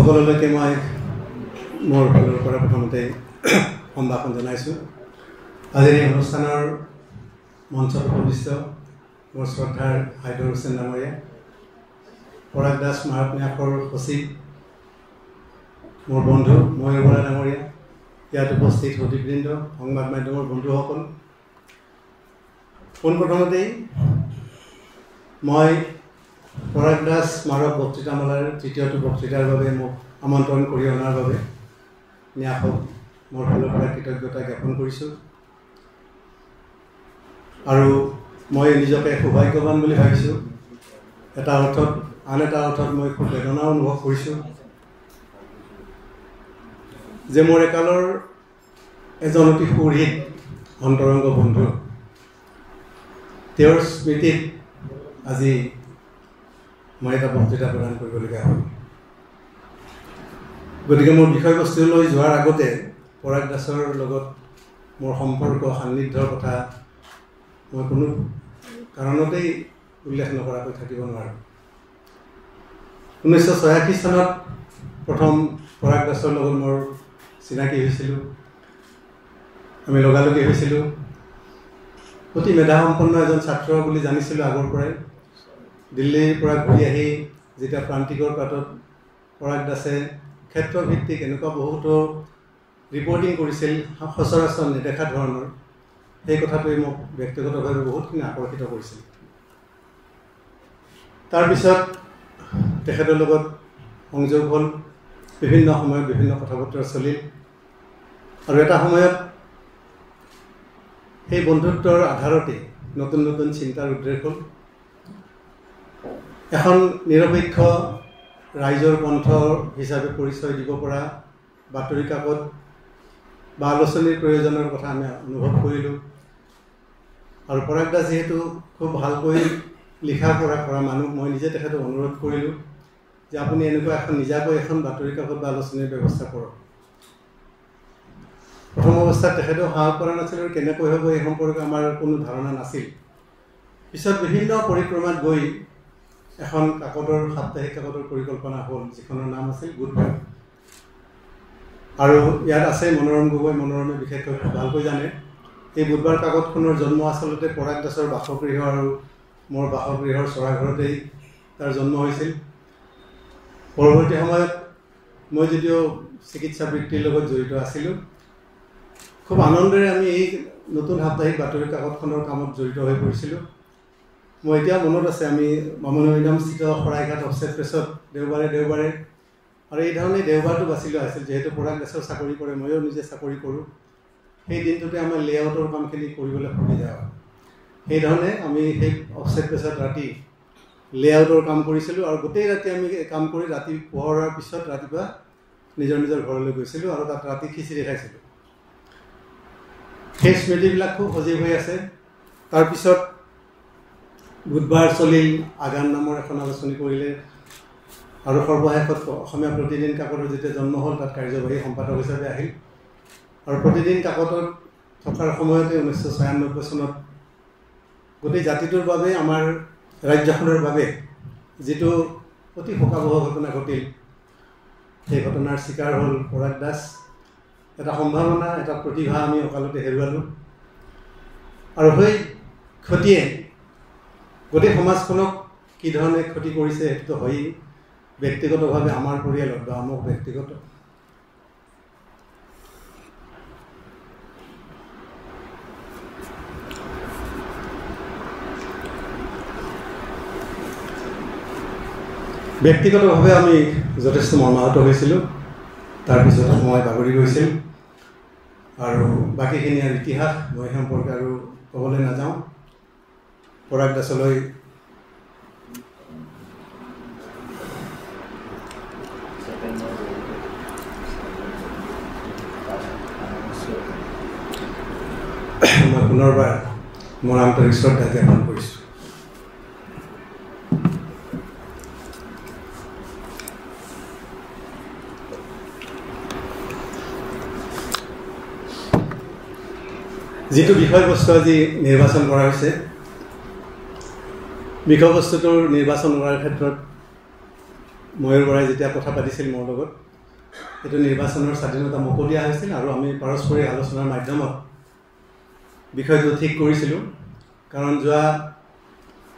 সকলোলৈকে মই মোৰ ফালৰ পৰা প্ৰথমতে সম্ভাষণ জনাইছোঁ। আজিৰ এই অনুষ্ঠানৰ মঞ্চত উপবিষ্ট মোৰ শ্ৰদ্ধাৰ হাইদৰ হুছেইন ডাঙৰীয়া, পৰাগ দাস স্মাৰক ন্যাসৰ সচিব মোৰ বন্ধু ময়ূৰ বৰা ডাঙৰীয়া, ইয়াত উপস্থিত সতীবৃন্দ, সংবাদ মাধ্যমৰ বন্ধুসকল, পোনপ্ৰথমতেই মই পৰাগ দাস স্মাৰক বক্তৃতামালাৰ তৃতীয়টো বক্তৃতাৰ বাবে মোক আমন্ত্ৰণ কৰি অনাৰ বাবে ন্যাসক মোৰ ফালৰ পৰা কৃতজ্ঞতা জ্ঞাপন কৰিছোঁ। আৰু মই নিজকে সৌভাগ্যৱান বুলি ভাবিছোঁ। এটা অৰ্থত, আন এটা অৰ্থত মই খুব বেদনা অনুভৱ কৰিছোঁ যে মোৰ একালৰ এজন অতি সুহৃদ অন্তৰংগ বন্ধু, তেওঁৰ স্মৃতিত আজি মই এটা বক্তৃতা প্ৰদান কৰিবলগীয়া হ'ল। গতিকে মোৰ বিষয়বস্তুলৈ যোৱাৰ আগতে পৰাগ দাসৰ লগত মোৰ সম্পৰ্ক সান্নিধ্যৰ কথা মই কোনো কাৰণতেই উল্লেখ নকৰাকৈ থাকিব নোৱাৰোঁ। 1986 চনত প্ৰথম পৰাগ দাসৰ লগত মোৰ চিনাকি হৈছিলোঁ। আমি লগালগি হৈছিলোঁ। অতি মেধাসম্পন্ন এজন ছাত্ৰ বুলি জানিছিলোঁ আগৰ পৰাই। দিল্লীৰ পৰা ঘূৰি আহি যেতিয়া প্ৰান্তিকৰ পাতত পৰাগ দাসে ক্ষেত্ৰভিত্তিক এনেকুৱা বহুতো ৰিপৰ্টিং কৰিছিল সচৰাচৰ নেদেখা ধৰণৰ, সেই কথাটোৱে মোক ব্যক্তিগতভাৱে বহুতখিনি আকৰ্ষিত কৰিছিল। তাৰপিছত তেখেতৰ লগত সংযোগ হ'ল, বিভিন্ন সময়ত বিভিন্ন কথা বতৰা চলিল, আৰু এটা সময়ত সেই বন্ধুত্বৰ আধাৰতে নতুন নতুন চিন্তাৰ উদ্ৰেক হ'ল। এখন নিৰপেক্ষ ৰাইজৰ কণ্ঠ হিচাপে পৰিচয় দিব পৰা বাতৰি কাকত বা আলোচনীৰ প্ৰয়োজনৰ কথা আমি অনুভৱ কৰিলোঁ। আৰু পৰাগ দাস যিহেতু খুব ভালকৈ লিখা পঢ়া কৰা মানুহ, মই নিজে তেখেতক অনুৰোধ কৰিলোঁ যে আপুনি এনেকুৱা এখন নিজাকৈ এখন বাতৰি কাকত বা আলোচনীৰ ব্যৱস্থা কৰক। প্ৰথম অৱস্থাত তেখেতেও সাহস কৰা নাছিল আৰু কেনেকৈ হ'ব এই সম্পৰ্কে আমাৰ কোনো ধাৰণা নাছিল। পিছত বিভিন্ন পৰিক্ৰমাত গৈ এখন কাকতৰ, সাপ্তাহিক কাকতৰ পৰিকল্পনা হ'ল, যিখনৰ নাম আছিল বুধবাৰ। আৰু ইয়াত আছে মনোৰম গগৈ, মনোৰমে বিশেষকৈ ভালকৈ জানে। এই বুধবাৰ কাকতখনৰ জন্ম আচলতে পৰাগ দাসৰ বাসগৃহ আৰু মোৰ বাসগৃহৰ চৰাঘৰতেই তাৰ জন্ম হৈছিল। পৰৱৰ্তী সময়ত মই যদিও চিকিৎসা বৃত্তিৰ লগত জড়িত আছিলোঁ, খুব আনন্দেৰে আমি এই নতুন সাপ্তাহিক বাতৰি কাকতখনৰ কামত জড়িত হৈ পৰিছিলোঁ। মই এতিয়া মনত আছে, আমি মামনিমৈদামস্থিত শৰাইঘাট অফছেট প্ৰেছত দেওবাৰে আৰু এই ধৰণে দেওবাৰটো বাছি লোৱা হৈছিল, যিহেতু পৰাগ দাসৰ চাকৰি কৰে, ময়ো নিজে চাকৰি কৰোঁ। সেই দিনটোতে আমাৰ লেআউটৰ কামখিনি কৰিবলৈ সুবিধা হয়। সেইধৰণে আমি সেই অফছেট প্ৰেছত ৰাতি লেআউটৰ কাম কৰিছিলোঁ, আৰু গোটেই ৰাতি আমি কাম কৰি ৰাতি পোহৰ হোৱাৰ পিছত ৰাতিপুৱা নিজৰ নিজৰ ঘৰলৈ গৈছিলোঁ আৰু তাত ৰাতি খিচিৰি খাইছিলোঁ। সেই স্মৃতিবিলাক খুব সজীৱ হৈ আছে। তাৰপিছত বুধবাৰ চলিল, আগান নামৰ এখন আলোচনী কৰিলে, আৰু সৰ্বশেষত অসমীয়া প্ৰতিদিন কাকতৰ যেতিয়া জন্ম হ'ল, তাত কাৰ্যবাহী সম্পাদক হিচাপে আহিল। আৰু প্ৰতিদিন কাকতত থকাৰ সময়তে 1996 চনত গোটেই জাতিটোৰ বাবে, আমাৰ ৰাজ্যখনৰ বাবে যিটো অতি শোকাবহ ঘটনা ঘটিল, সেই ঘটনাৰ চিকাৰ হ'ল পৰাগ দাস। এটা সম্ভাৱনা, এটা প্ৰতিভা আমি অকালতে হেৰুৱালোঁ। আৰু সেই ক্ষতিয়ে গোটেই সমাজখনক কি ধৰণে ক্ষতি কৰিছে সেইটোতো হয়েই। ব্যক্তিগতভাৱে আমাৰ পৰিয়ালত বা মোক ব্যক্তিগত ব্যক্তিগতভাৱে আমি যথেষ্ট মৰ্মাহত হৈছিলোঁ। তাৰপিছত সময় বাগৰি গৈছিল, আৰু বাকীখিনি আৰু ইতিহাস, মই সম্পৰ্কে আৰু ক'বলৈ নাযাওঁ। পৰাগ দাসলৈ মই পুনৰবাৰ মোৰ আন্তৰিক শ্ৰদ্ধা জ্ঞাপন কৰিছোঁ। যিটো বিষয়বস্তু আজি নিৰ্বাচন কৰা হৈছে, বিষয়বস্তুটোৰ নিৰ্বাচন কৰাৰ ক্ষেত্ৰত ময়ূৰ বৰাই যেতিয়া কথা পাতিছিল মোৰ লগত, সেইটো নিৰ্বাচনৰ স্বাধীনতা মোকো দিয়া হৈছিল আৰু আমি পাৰস্পৰিক আলোচনাৰ মাধ্যমত বিষয়টো ঠিক কৰিছিলোঁ। কাৰণ যোৱা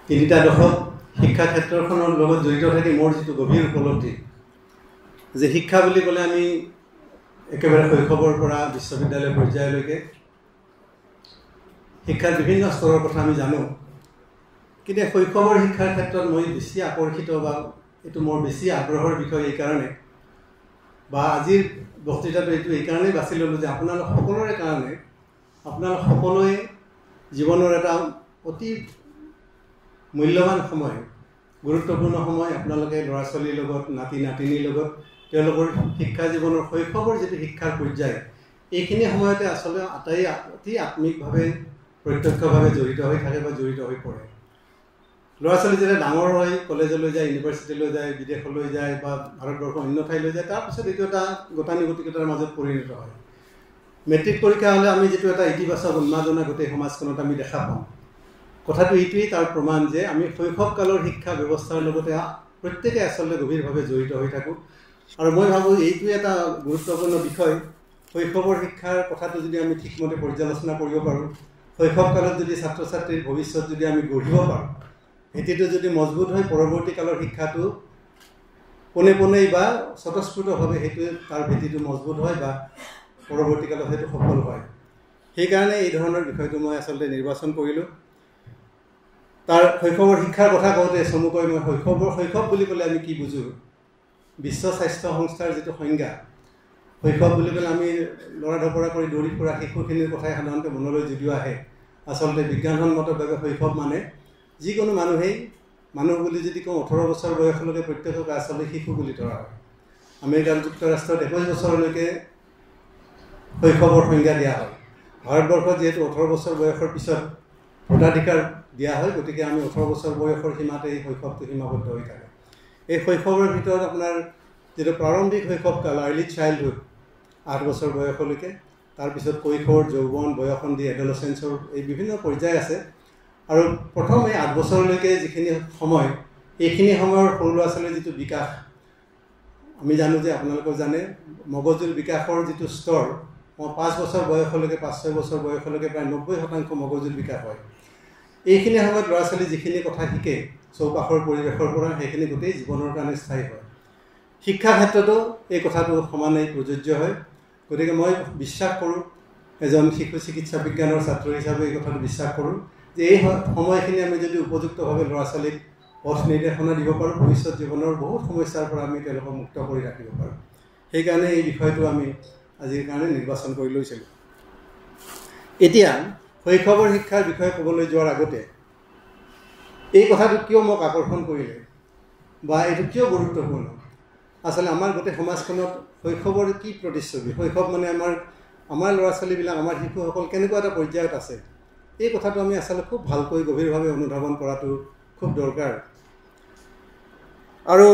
3টা দশক শিক্ষা ক্ষেত্ৰখনৰ লগত জড়িত থাকি মোৰ যিটো গভীৰ উপলব্ধি যে শিক্ষা বুলি ক'লে আমি একেবাৰে শৈশৱৰ পৰা বিশ্ববিদ্যালয় পৰ্যায়লৈকে শিক্ষাৰ বিভিন্ন স্তৰৰ কথা আমি জানো, কিন্তু শৈশৱৰ শিক্ষাৰ ক্ষেত্ৰত মই বেছি আকৰ্ষিত বা এইটো মোৰ বেছি আগ্ৰহৰ বিষয় এইকাৰণে, বা আজিৰ বক্তৃতাটো এইটো এইকাৰণেই বাছি ল'লোঁ যে আপোনালোক সকলোৰে কাৰণে আপোনালোক সকলোৱে জীৱনৰ এটা অতি মূল্যৱান সময়, গুৰুত্বপূৰ্ণ সময়। আপোনালোকে ল'ৰা ছোৱালীৰ লগত, নাতি নাতিনীৰ লগত তেওঁলোকৰ শিক্ষা জীৱনৰ শৈশৱৰ যিটো শিক্ষাৰ পৰ্যায়, এইখিনি সময়তে আচলতে অতি আত্মিকভাৱে প্ৰত্যক্ষভাৱে জড়িত হৈ থাকে বা জড়িত হৈ পৰে। ল'ৰা ছোৱালী যেতিয়া ডাঙৰ হয়, কলেজলৈ যায়, ইউনিভাৰ্চিটিলৈ যায়, বিদেশলৈ যায় বা ভাৰতবৰ্ষৰ অন্য ঠাইলৈ যায়, তাৰপিছত এইটো এটা গতানুগতিকতাৰ মাজত পৰিণত হয়। মেট্ৰিক পৰীক্ষা হ'লে আমি যিটো এটা ইতিবাচক উন্মাদনা গোটেই সমাজখনত আমি দেখা পাওঁ, কথাটো এইটোৱেই তাৰ প্ৰমাণ যে আমি শৈশৱকালৰ শিক্ষা ব্যৱস্থাৰ লগতে প্ৰত্যেকে আচলতে গভীৰভাৱে জড়িত হৈ থাকোঁ। আৰু মই ভাবোঁ এইটোৱে এটা গুৰুত্বপূৰ্ণ বিষয়। শৈশৱৰ শিক্ষাৰ কথাটো যদি আমি ঠিকমতে পৰ্যালোচনা কৰিব পাৰোঁ, শৈশৱকালত যদি ছাত্ৰ ছাত্ৰীৰ ভৱিষ্যত যদি আমি গঢ়িব পাৰোঁ, ভেটিটো যদি মজবুত হয়, পৰৱৰ্তী কালৰ শিক্ষাটো পোনে পোনেই বা স্বতঃস্ফূৰ্তভাৱে সেইটোৱে তাৰ ভেটিটো মজবুত হয় বা পৰৱৰ্তী কালত সেইটো সফল হয়। সেইকাৰণে এই ধৰণৰ বিষয়টো মই আচলতে নিৰ্বাচন কৰিলোঁ। তাৰ শৈশৱৰ শিক্ষাৰ কথা কওঁতে চমুকৈ মই শৈশৱ বুলি ক'লে আমি কি বুজোঁ? বিশ্ব স্বাস্থ্য সংস্থাৰ যিটো সংজ্ঞা, শৈশৱ বুলি ক'লে আমি ল'ৰা ঢপৰা কৰি দৌৰি ফুৰা শিশুখিনিৰ কথাই সাধাৰণতে মনলৈ যদিও আহে, আচলতে বিজ্ঞানসন্মতভাৱে শৈশৱ মানে যিকোনো মানুহ বুলি যদি কওঁ 18 বছৰ বয়সলৈকে প্ৰত্যেককে আচলতে শিশু বুলি ধৰা হয়। আমেৰিকা যুক্তৰাষ্ট্ৰত 21 বছৰলৈকে শৈশৱৰ সংজ্ঞা দিয়া হয়। ভাৰতবৰ্ষত যিহেতু 18 বছৰ বয়সৰ পিছত ভোটাধিকাৰ দিয়া হয়, গতিকে আমি 18 বছৰ বয়সৰ সীমাতে এই শৈশৱটো সীমাবদ্ধ হৈ থাকে। এই শৈশৱৰ ভিতৰত আপোনাৰ যিটো প্ৰাৰম্ভিক শৈশৱকাল, আৰ্লি চাইল্ডহুড, 8 বছৰ বয়সলৈকে, তাৰপিছত কৈশোৰ, যৌৱন, বয়সন্ধি, এডলচেঞ্চৰ এই বিভিন্ন পৰ্যায় আছে। আৰু প্ৰথম এই 8 বছৰলৈকে যিখিনি সময়, এইখিনি সময়ৰ সৰু ল'ৰা ছোৱালীৰ যিটো বিকাশ, আমি জানো যে আপোনালোকে জানে মগজুৰ বিকাশৰ যিটো স্তৰ 5 বছৰ বয়সলৈকে, 5-6 বছৰ বয়সলৈকে প্ৰায় 90% মগজুৰ বিকাশ হয়। এইখিনি সময়ত ল'ৰা ছোৱালী যিখিনি কথা শিকে চৌপাশৰ পৰিৱেশৰ পৰা, সেইখিনি গোটেই জীৱনৰ কাৰণে স্থায়ী হয়। শিক্ষা ক্ষেত্ৰতো এই কথাটো সমানেই প্ৰযোজ্য হয়। গতিকে মই বিশ্বাস কৰোঁ, এজন শিশু চিকিৎসা বিজ্ঞানৰ ছাত্ৰ হিচাপে এই কথাটো বিশ্বাস কৰোঁ যে এই সময়খিনি আমি যদি উপযুক্তভাৱে ল'ৰা ছোৱালীক পথ নিৰ্দেশনা দিব পাৰোঁ, ভৱিষ্যত জীৱনৰ বহুত সমস্যাৰ পৰা আমি তেওঁলোকক মুক্ত কৰি ৰাখিব পাৰোঁ। সেইকাৰণে এই বিষয়টো আমি আজিৰ কাৰণে নিৰ্বাচন কৰি লৈছিলোঁ। এতিয়া শৈশৱৰ শিক্ষাৰ বিষয়ে ক'বলৈ যোৱাৰ আগতে এই কথাটো কিয় মোক আকৰ্ষণ কৰিলে বা এইটো কিয় গুৰুত্বপূৰ্ণ, আচলতে আমাৰ গোটেই সমাজখনত শৈশৱৰ কি প্ৰতিচ্ছবি, শৈশৱ মানে আমাৰ ল'ৰা ছোৱালীবিলাক, আমাৰ শিশুসকল কেনেকুৱা এটা পৰ্যায়ত আছে, এই কথাটো আমি আচলতে খুব ভালকৈ গভীৰভাৱে অনুধাৱন কৰাটো খুব দৰকাৰ। আৰু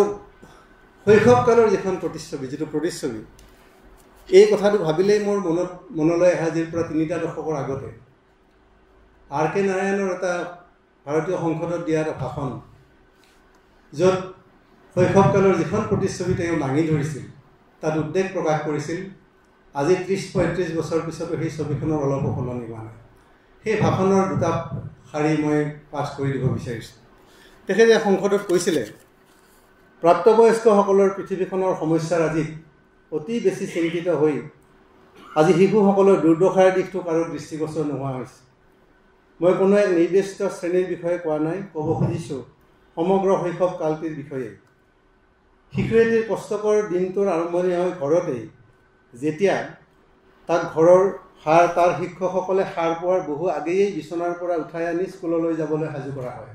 শৈশৱকালৰ যিখন প্ৰতিচ্ছবি, যিটো প্ৰতিচ্ছবি, এই কথাটো ভাবিলেই মোৰ মনলৈ আহে আজিৰ পৰা 3টা দশকৰ আগতে R.K. নাৰায়ণৰ এটা ভাৰতীয় সংসদত দিয়া এটা ভাষণ, য'ত শৈশৱকালৰ যিখন প্ৰতিচ্ছবি তেওঁ দাঙি ধৰিছিল, তাত উদ্বেগ প্ৰকাশ কৰিছিল। আজি 30-35 বছৰ পিছতো সেই ছবিখনৰ অলপো সলনি হোৱা নাই। সেই ভাষণৰ 2টা শাৰী মই পাঠ কৰি দিব বিচাৰিছোঁ। তেখেতে সংসদত কৈছিলে, প্ৰাপ্তবয়স্কসকলৰ পৃথিৱীখনৰ সমস্যাৰ আজি অতি বেছি চিন্তিত হৈ আজি শিশুসকলৰ দুৰ্দশাৰ দিশটো কাৰো দৃষ্টিগোচৰ নোহোৱা হৈছে। মই কোনো এক নিৰ্দিষ্ট শ্ৰেণীৰ বিষয়ে কোৱা নাই, ক'ব খুজিছোঁ সমগ্ৰ শৈশৱ কালটিৰ বিষয়ে। শিশু এটিৰ কষ্টকৰ দিনটোৰ আৰম্ভণি হয় ঘৰতেই, যেতিয়া তাক ঘৰৰ তাৰ শিক্ষকসকলে সাৰ পোৱাৰ বহু আগেয়েই বিচনাৰ পৰা উঠাই আনি স্কুললৈ যাবলৈ সাজু কৰা হয়।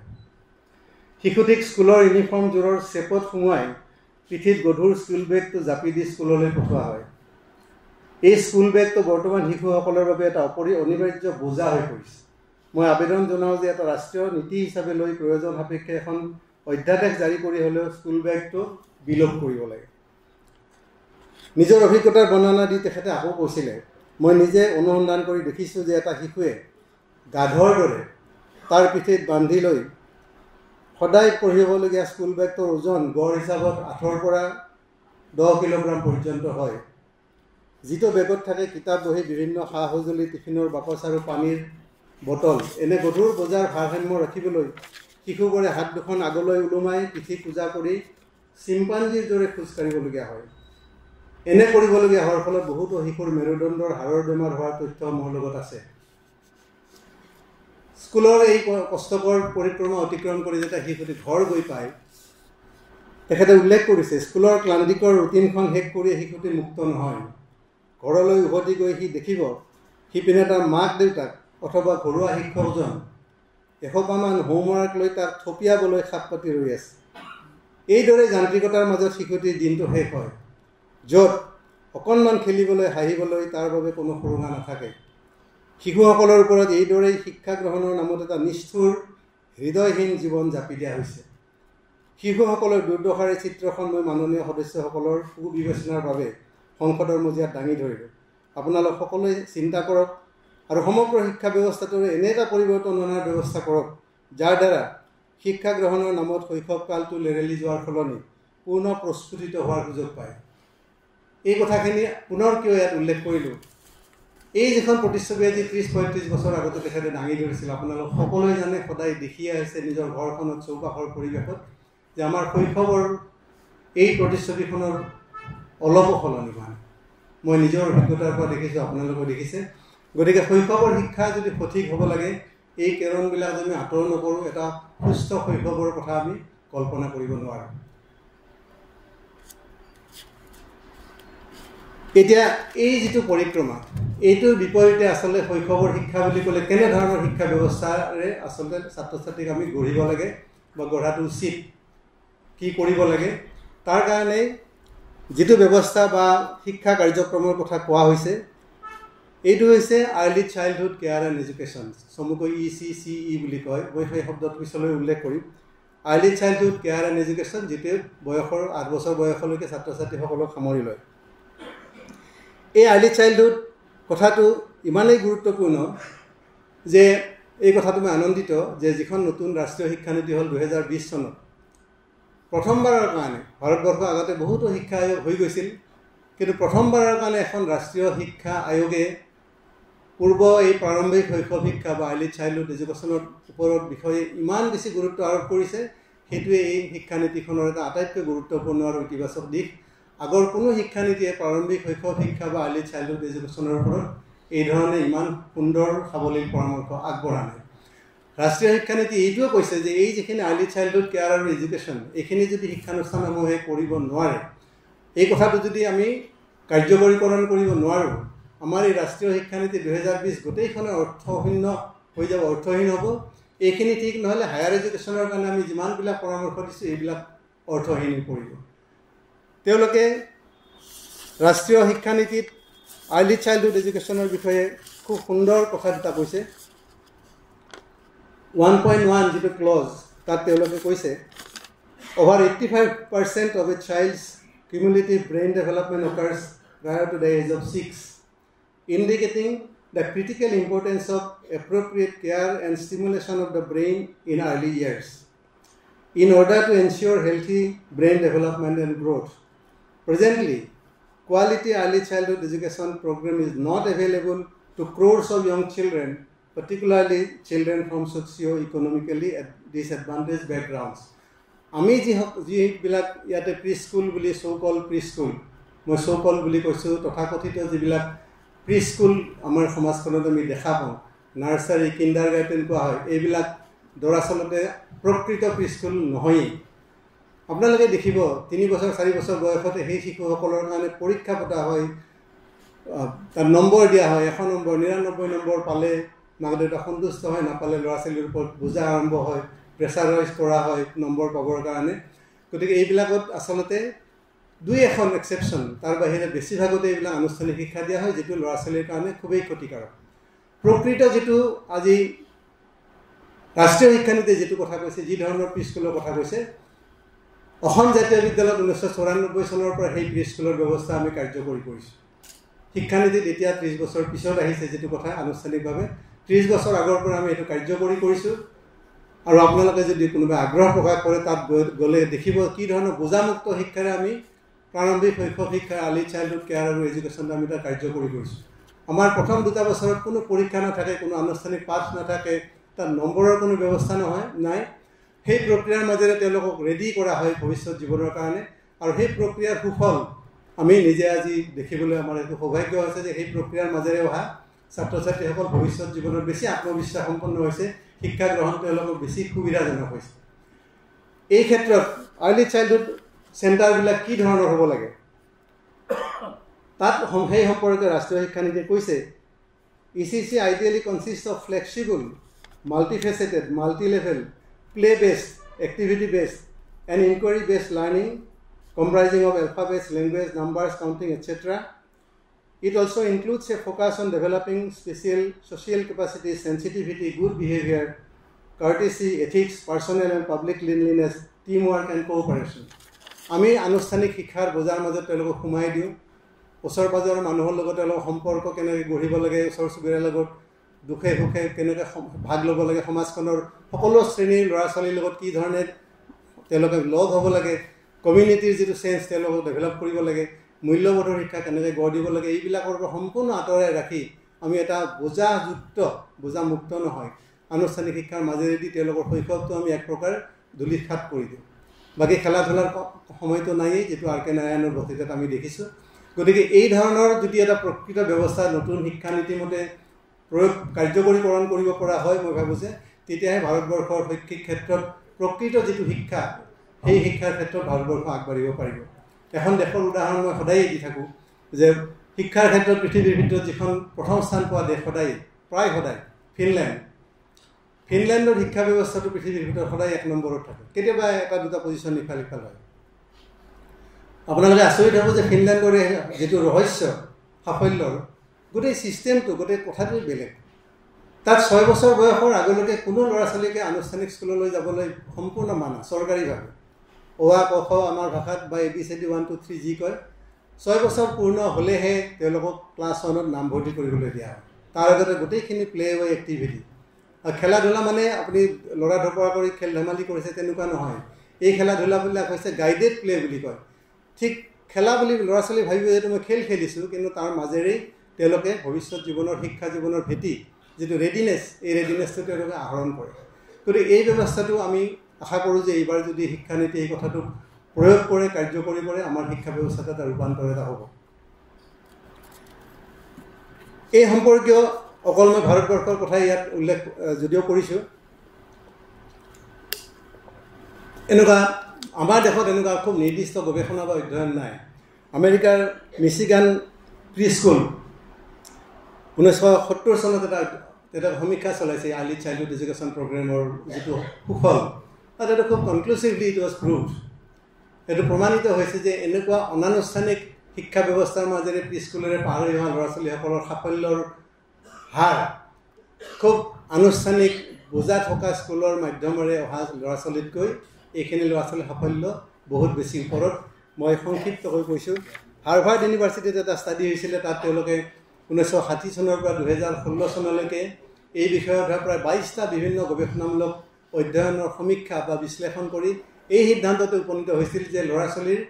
শিশুটিক স্কুলৰ ইউনিফৰ্মযোৰৰ চেপত সুমুৱাই পিঠিত গধুৰ স্কুল বেগটো জাপি দি স্কুললৈ পঠোৱা হয়। এই স্কুল বেগটো বৰ্তমান শিশুসকলৰ বাবে এটা অনিবাৰ্য বোজা হৈ পৰিছে। মই আবেদন জনাওঁ যে এটা ৰাষ্ট্ৰীয় নীতি হিচাপে লৈ প্ৰয়োজন সাপেক্ষে এখন অধ্যাদেশ জাৰি কৰি হ'লেও স্কুল বেগটো বিলোপ কৰিব লাগে। নিজৰ অভিজ্ঞতাৰ বৰ্ণনা দি তেখেতে আকৌ কৈছিলে, মই নিজে অনুসন্ধান কৰি দেখিছোঁ যে এটা শিশুৱে গাধৰ দৰে তাৰ পিঠিত বান্ধি লৈ সদায় পঢ়িবলগীয়া স্কুল বেগটোৰ ওজন গড় হিচাপত 8ৰ পৰা 10 কিলোগ্ৰাম পৰ্যন্ত হয়। যিটো বেগত থাকে কিতাপ বহি বিভিন্ন সা সঁজুলি টিফিনৰ বাকচ আৰু পানীৰ বটল এনে গধুৰ বজাৰ ভাৰসাম্য ৰাখিবলৈ শিশুবোৰে হাত দুখন আগলৈ ওলোমাই পিঠি পূজা কৰি চিম্পাঞ্জিৰ দৰে খোজ কাঢ়িবলগীয়া হয়। এনে কৰিবলগীয়া হোৱাৰ ফলত বহুতো শিশুৰ মেৰুদণ্ডৰ হাড়ৰ বেমাৰ হোৱাৰ তথ্য মোৰ লগত আছে। স্কুলৰ এই কষ্টকৰ পৰিক্ৰমা অতিক্ৰম কৰি যেতিয়া শিশুটি ঘৰ গৈ পায় তেখেতে উল্লেখ কৰিছে স্কুলৰ ক্লান্তিকৰ ৰুটিনখন শেষ কৰি শিশুটি মুক্ত নহয়। ঘৰলৈ উভতি গৈ সি দেখিব সিপিনে তাৰ মাক দেউতাক অথবা ঘৰুৱা শিক্ষকজন এসোপামান হোমৱৰ্ক লৈ তাক থপিয়াবলৈ খাপ পাতি ৰৈ আছে। এইদৰে যান্ত্ৰিকতাৰ মাজত শিশুটিৰ দিনটো শেষ হয়, য'ত অকণমান খেলিবলৈ হাঁহিবলৈ তাৰ বাবে কোনো সুৰুঙা নাথাকে। শিশুসকলৰ ওপৰত এইদৰেই শিক্ষা গ্ৰহণৰ নামত এটা নিষ্ঠুৰ হৃদয়হীন জীৱন জাপি দিয়া হৈছে। শিশুসকলৰ দুৰ্দশাৰ এই চিত্ৰখন মই মাননীয় সদস্যসকলৰ সুবিবেচনাৰ বাবে সংসদৰ মজিয়াত দাঙি ধৰিলোঁ। আপোনালোক সকলোৱে চিন্তা কৰক আৰু সমগ্ৰ শিক্ষা ব্যৱস্থাটোৰ এনে এটা পৰিৱৰ্তন অনাৰ ব্যৱস্থা কৰক যাৰ দ্বাৰা শিক্ষা গ্ৰহণৰ নামত শৈশৱকালটো লেৰেলি যোৱাৰ সলনি পূৰ্ণ প্ৰস্ফুটিত হোৱাৰ সুযোগ পায়। এই কথাখিনি পুনৰ কিয় ইয়াত উল্লেখ কৰিলোঁ, এই যিখন প্ৰতিচ্ছবি আজি 30-35 বছৰ আগতে তেখেতে দাঙি ধৰিছিল, আপোনালোক সকলোৱে জানে, সদায় দেখিয়ে আহিছে নিজৰ ঘৰখনত চৌপাশৰ পৰিৱেশত যে আমাৰ শৈশৱৰ এই প্ৰতিচ্ছবিখনৰ অলপো সলনি হোৱা নাই। মই নিজৰ অভিজ্ঞতাৰ পৰা দেখিছোঁ, আপোনালোকেও দেখিছে। গতিকে শৈশৱৰ শিক্ষা যদি সঠিক হ'ব লাগে এই কেৰণবিলাক যদি আঁতৰ নকৰোঁ এটা সুস্থ শৈশৱৰ কথা আমি কল্পনা কৰিব নোৱাৰোঁ। এতিয়া এই যিটো পৰিক্ৰমা এইটোৰ বিপৰীতে আচলতে শৈশৱৰ শিক্ষা বুলি ক'লে কেনেধৰণৰ শিক্ষা ব্যৱস্থাৰে আচলতে ছাত্ৰ ছাত্ৰীক আমি গঢ়িব লাগে বা গঢ়াটো উচিত, কি কৰিব লাগে, তাৰ কাৰণে যিটো ব্যৱস্থা বা শিক্ষা কাৰ্যক্ৰমৰ কথা কোৱা হৈছে এইটো হৈছে early childhood care and education, চমুকৈ ECCE বুলি কয়। মই সেই শব্দটো পিছলৈ উল্লেখ কৰিম। Early childhood care and education, যিটোৱে বয়সৰ 8 বছৰ বয়সলৈকে ছাত্ৰ ছাত্ৰীসকলক সামৰি লয়। এই আৰ্লি চাইল্ডহুড কথাটো ইমানেই গুৰুত্বপূৰ্ণ যে এই কথাটো মই আনন্দিত যে যিখন নতুন ৰাষ্ট্ৰীয় শিক্ষানীতি হ'ল 2020 চনত প্ৰথমবাৰৰ কাৰণে ভাৰতবৰ্ষ আগতে বহুতো শিক্ষা আয়োগ হৈ গৈছিল, কিন্তু প্ৰথমবাৰৰ কাৰণে এখন ৰাষ্ট্ৰীয় শিক্ষা আয়োগে পূৰ্ব এই প্ৰাৰম্ভিক শৈশৱ শিক্ষা বা আৰ্লি চাইল্ডহুড এডুকেশ্যনৰ ওপৰত বিষয়ে ইমান বেছি গুৰুত্ব আৰোপ কৰিছে। সেইটোৱে এই শিক্ষানীতিখনৰ এটা আটাইতকৈ গুৰুত্বপূৰ্ণ আৰু ইতিবাচক দিশ। আগৰ কোনো শিক্ষানীতিয়ে প্ৰাৰম্ভিক শৈশৱ শিক্ষা বা আৰ্লি চাইল্ডহুড এডুকেশ্যনৰ ওপৰত এই ধৰণে ইমান সুন্দৰ সাৱলীল পৰামৰ্শ আগবঢ়া নাই। ৰাষ্ট্ৰীয় শিক্ষানীতি এইটোও কৈছে যে এই যিখিনি আৰ্লি চাইল্ডহুড কেয়াৰ আৰু এডুকেশ্যন এইখিনি যদি শিক্ষানুষ্ঠানসমূহে কৰিব নোৱাৰে, এই কথাটো যদি আমি কাৰ্যকৰীকৰণ কৰিব নোৱাৰোঁ, আমাৰ এই ৰাষ্ট্ৰীয় শিক্ষানীতি 2020 গোটেইখনে অৰ্থশূন্য হৈ যাব, অৰ্থহীন হ'ব। এইখিনি ঠিক নহ'লে হায়াৰ এডুকেশ্যনৰ কাৰণে আমি যিমানবিলাক পৰামৰ্শ দিছোঁ এইবিলাক অৰ্থহীন হৈ পৰিব। তেওঁলোকে ৰাষ্ট্ৰীয় শিক্ষানীতিত আৰ্লি চাইল্ডহুড এডুকেশ্যনৰ বিষয়ে খুব সুন্দৰ কথা দুটা কৈছে। 1.1 যিটো ক্লজ তাত তেওঁলোকে কৈছে over 85% of a child's cumulative brain development occurs prior to the age of 6, indicating the critical importance of appropriate care and stimulation of the brain in early years in order to ensure healthy brain development and growth. Presently, quality early childhood education program is not available to crores of young children, particularly children from socio-economically disadvantaged backgrounds. আমি যিবিলাক ইয়াতে pre school বুলি চৌকল pre school, মই চৌকল বুলি কৈছোঁ, তথাকথিত যিবিলাক pre school আমাৰ সমাজখনত আমি দেখা পাওঁ, নাৰ্চাৰী কিণ্ডাৰ গাৰ্টেন কোৱা হয়, এইবিলাক দৰাচলতে প্ৰকৃত প্ৰি স্কুল নহয়েই। আপোনালোকে দেখিব 3 বছৰ 4 বছৰ বয়সতে সেই শিশুসকলৰ কাৰণে পৰীক্ষা পতা হয়, তাত নম্বৰ দিয়া হয়, 100 নম্বৰ 99 নম্বৰ পালে মাক দেউতাক সন্তুষ্ট হয়, নাপালে ল'ৰা ছোৱালীৰ ওপৰত বোজা আৰম্ভ হয়, প্ৰেছাৰাইজ কৰা হয় নম্বৰ পাবৰ কাৰণে। গতিকে এইবিলাকত আচলতে 2-1 এক্সেপশ্যন, তাৰ বাহিৰে বেছিভাগতে এইবিলাক আনুষ্ঠানিক শিক্ষা দিয়া হয়, যিটো ল'ৰা ছোৱালীৰ কাৰণে খুবেই ক্ষতিকাৰক। প্ৰকৃত যিটো আজি ৰাষ্ট্ৰীয় শিক্ষানীতিয়ে যিটো কথা কৈছে, যি ধৰণৰ প্ৰি স্কুলৰ কথা কৈছে, অসম জাতীয় বিদ্যালয়ত 1994 চনৰ পৰা সেই প্ৰি স্কুলৰ ব্যৱস্থা আমি কাৰ্যকৰী কৰিছোঁ। শিক্ষানীতিত এতিয়া 30 বছৰ পিছত আহিছে যিটো কথা আনুষ্ঠানিকভাৱে, 30 বছৰ আগৰ পৰা আমি এইটো কাৰ্যকৰী কৰিছোঁ। আৰু আপোনালোকে যদি কোনোবাই আগ্ৰহ প্ৰকাশ কৰে তাত গ'লে দেখিব কি ধৰণৰ বোজামুক্ত শিক্ষাৰে আমি প্ৰাৰম্ভিক শৈশৱ শিক্ষাৰ আৰ্লি চাইল্ডহুড কেয়াৰ আৰু এডুকেশ্যনটো আমি তাত কাৰ্যকৰী কৰিছোঁ। আমাৰ প্ৰথম 2টা বছৰত কোনো পৰীক্ষা নাথাকে, কোনো আনুষ্ঠানিক পাঠ নাথাকে, তাত নম্বৰৰ কোনো ব্যৱস্থা নাই। সেই প্ৰক্ৰিয়াৰ মাজেৰে তেওঁলোকক ৰেডি কৰা হয় ভৱিষ্যত জীৱনৰ কাৰণে। আৰু সেই প্ৰক্ৰিয়াৰ সুফল আমি নিজে আজি দেখিবলৈ আমাৰ এইটো সৌভাগ্য হৈছে যে সেই প্ৰক্ৰিয়াৰ মাজেৰে অহা ছাত্ৰ ছাত্ৰীসকল ভৱিষ্যত জীৱনত বেছি আত্মবিশ্বাস সম্পন্ন হৈছে, শিক্ষা গ্ৰহণ তেওঁলোকৰ বেছি সুবিধাজনক হৈছে। এই ক্ষেত্ৰত আৰ্লি চাইল্ডহুড চেণ্টাৰবিলাক কি ধৰণৰ হ'ব লাগে তাত সেই সম্পৰ্কে ৰাষ্ট্ৰীয় শিক্ষানীতিয়ে কৈছে, ECC ideally consists of flexible, multifaceted, multi-level, play-based, activity-based, and inquiry-based learning comprising of alphabets, language, numbers, counting, etc. It also includes a focus on developing special social capacities, sensitivity, good behavior, courtesy, ethics, personal and public cleanliness, teamwork, and cooperation. আমি আনুষ্ঠানিক শিক্ষাৰ বজাৰ মাজত তেওঁলোকক সোমাই দিওঁ। ওচৰ পাজৰৰ মানুহৰ লগত তেওঁলোকৰ সম্পৰ্ক কেনেকৈ গঢ়িব লাগে, ওচৰ চুবুৰীয়াৰ লগত দুখে সুখে কেনেকৈ ভাগ ল'ব লাগে, সমাজখনৰ সকলো শ্ৰেণীৰ ল'ৰা ছোৱালীৰ লগত কি ধৰণে তেওঁলোকে লগ হ'ব লাগে, কমিউনিটিৰ যিটো চেঞ্চ তেওঁলোকক ডেভেলপ কৰিব লাগে, মূল্যবোধৰ শিক্ষা কেনেকৈ গঢ় দিব লাগে, এইবিলাকৰ পৰা সম্পূৰ্ণ আঁতৰাই ৰাখি আমি এটা বোজামুক্ত নহয় আনুষ্ঠানিক শিক্ষাৰ মাজেৰেদি তেওঁলোকৰ শৈশৱটো আমি এক প্ৰকাৰ ধূলিসাৎ কৰি দিওঁ। বাকী খেলা ধূলাৰ সময়টো নায়েই, যিটো আৰ কে নাৰায়ণৰ বক্তৃতাত আমি দেখিছোঁ। গতিকে এই ধৰণৰ যদি এটা প্ৰকৃত ব্যৱস্থা নতুন শিক্ষানীতিমতে কাৰ্যকৰীকৰণ কৰিব পৰা হয়, মই ভাবোঁ যে তেতিয়াহে ভাৰতবৰ্ষৰ শৈক্ষিক ক্ষেত্ৰত প্ৰকৃত যিটো শিক্ষা সেই শিক্ষাৰ ক্ষেত্ৰত ভাৰতবৰ্ষ আগবাঢ়িব পাৰিব। এখন দেশৰ উদাহৰণ মই সদায়েই দি থাকোঁ যে শিক্ষাৰ ক্ষেত্ৰত পৃথিৱীৰ ভিতৰত যিখন প্ৰথম স্থান পোৱা দেশ প্ৰায় সদায় ফিনলেণ্ডৰ শিক্ষা ব্যৱস্থাটো পৃথিৱীৰ ভিতৰত সদায় 1 নম্বৰত থাকে, কেতিয়াবা 1-2টা পজিশ্যন ইফাল সিফাল হয়। আপোনালোকে আচৰিত হ'ব যে ফিনলেণ্ডৰ যিটো ৰহস্য সাফল্যৰ গোটেই ছিষ্টেমটো, গোটেই কথাটোৱেই বেলেগ। তাত 6 বছৰ বয়সৰ আগলৈকে কোনো ল'ৰা ছোৱালীকে আনুষ্ঠানিক স্কুললৈ যাবলৈ সম্পূৰ্ণ মানা চৰকাৰীভাৱে। অ আ ক খ আমাৰ ভাষাত বা ABCD 1 2 3 যি কয়, 6 বছৰ পূৰ্ণ হ'লেহে তেওঁলোকক ক্লাছ 1ত নামভৰ্তি কৰিবলৈ দিয়া হয়। তাৰ আগতে গোটেইখিনি প্লে ৱে এক্টিভিটি। আৰু খেলা ধূলা মানে আপুনি ল'ৰা ধপৰা কৰি খেল ধেমালি কৰিছে তেনেকুৱা নহয়। এই খেলা ধূলাবিলাক হৈছে গাইডেড প্লে বুলি কয়। ঠিক খেলা বুলি ল'ৰা ছোৱালী ভাবিব যে মই খেল খেলিছোঁ, কিন্তু তাৰ মাজেৰেই তেওঁলোকে ভৱিষ্যত জীৱনৰ শিক্ষা জীৱনৰ ভেটি যিটো ৰেডিনেছ, এই ৰেডিনেছটো তেওঁলোকে আহৰণ কৰে। গতিকে এই ব্যৱস্থাটো আমি আশা কৰোঁ যে এইবাৰ যদি শিক্ষানীতি এই কথাটো প্ৰয়োগ কৰে, কাৰ্যকৰী কৰে, আমাৰ শিক্ষা ব্যৱস্থাটো এটা ৰূপান্তৰ এটা হ'ব। এই সম্পৰ্কীয় অকল মই ভাৰতবৰ্ষৰ কথা ইয়াত উল্লেখ যদিও কৰিছোঁ, এনেকুৱা আমাৰ দেশত এনেকুৱা খুব নিৰ্দিষ্ট গৱেষণা বা অধ্যয়ন নাই। আমেৰিকাৰ মিচিগান প্ৰি স্কুল 1970 চনত এটা সমীক্ষা চলাইছে আৰ্লি চাইল্ডহুড এডুকেশ্যন প্ৰগ্ৰেমৰ যিটো সুফল, তাত এইটো খুব কনক্লুচিভলি ইট ৱাজ প্ৰুভড। এইটো প্ৰমাণিত হৈছে যে এনেকুৱা অনানুষ্ঠানিক শিক্ষা ব্যৱস্থাৰ মাজেৰে প্ৰি স্কুলেৰে পাৰ হৈ অহা ল'ৰা ছোৱালীসকলৰ সাফল্যৰ হাৰ খুব আনুষ্ঠানিক বোজা থকা স্কুলৰ মাধ্যমেৰে অহা ল'ৰা ছোৱালীতকৈ এইখিনি ল'ৰা ছোৱালীৰ সাফল্য বহুত বেছি ওপৰত। মই সংক্ষিপ্তকৈ কৈছোঁ, হাৰ্ভাৰ্ড ইউনিভাৰ্চিটিত এটা ষ্টাডি হৈছিলে, তাত তেওঁলোকে 1960 চনৰ পৰা 2016 চনলৈকে এই বিষয়ত প্ৰায় 22টা বিভিন্ন গৱেষণামূলক অধ্যয়নৰ সমীক্ষা বা বিশ্লেষণ কৰি এই সিদ্ধান্ততে উপনীত হৈছিল যে ল'ৰা ছোৱালীৰ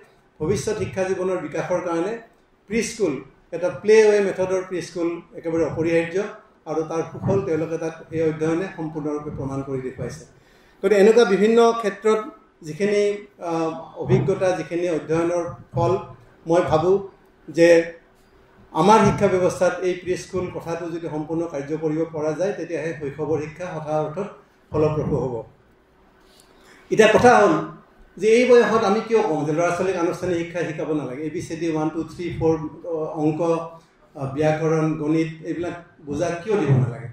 ভৱিষ্যত শিক্ষা জীৱনৰ বিকাশৰ কাৰণে প্ৰি স্কুল, এটা প্লে ৱে মেথডৰ প্ৰি স্কুল একেবাৰে অপৰিহাৰ্য, আৰু তাৰ সুফল তেওঁলোকে তাত এই অধ্যয়নে সম্পূৰ্ণৰূপে প্ৰমাণ কৰি দেখুৱাইছে। গতিকে এনেকুৱা বিভিন্ন ক্ষেত্ৰত যিখিনি অভিজ্ঞতা, যিখিনি অধ্যয়নৰ ফল, মই ভাবোঁ যে আমাৰ শিক্ষা ব্যৱস্থাত এই প্ৰি স্কুল কথাটো যদি সম্পূৰ্ণ কাৰ্য কৰিব পৰা যায়, তেতিয়াহে শৈশৱৰ শিক্ষা সঁচা অৰ্থত ফলপ্ৰসূ হ'ব। এতিয়া কথা হ'ল যে এই বয়সত আমি কিয় কওঁ যে ল'ৰা ছোৱালীক আনুষ্ঠানিক শিক্ষা শিকাব নালাগে, ABCD 1 2 3 4 অংক, ব্যাকৰণ, গণিত এইবিলাক বুজা কিয় দিব নালাগে?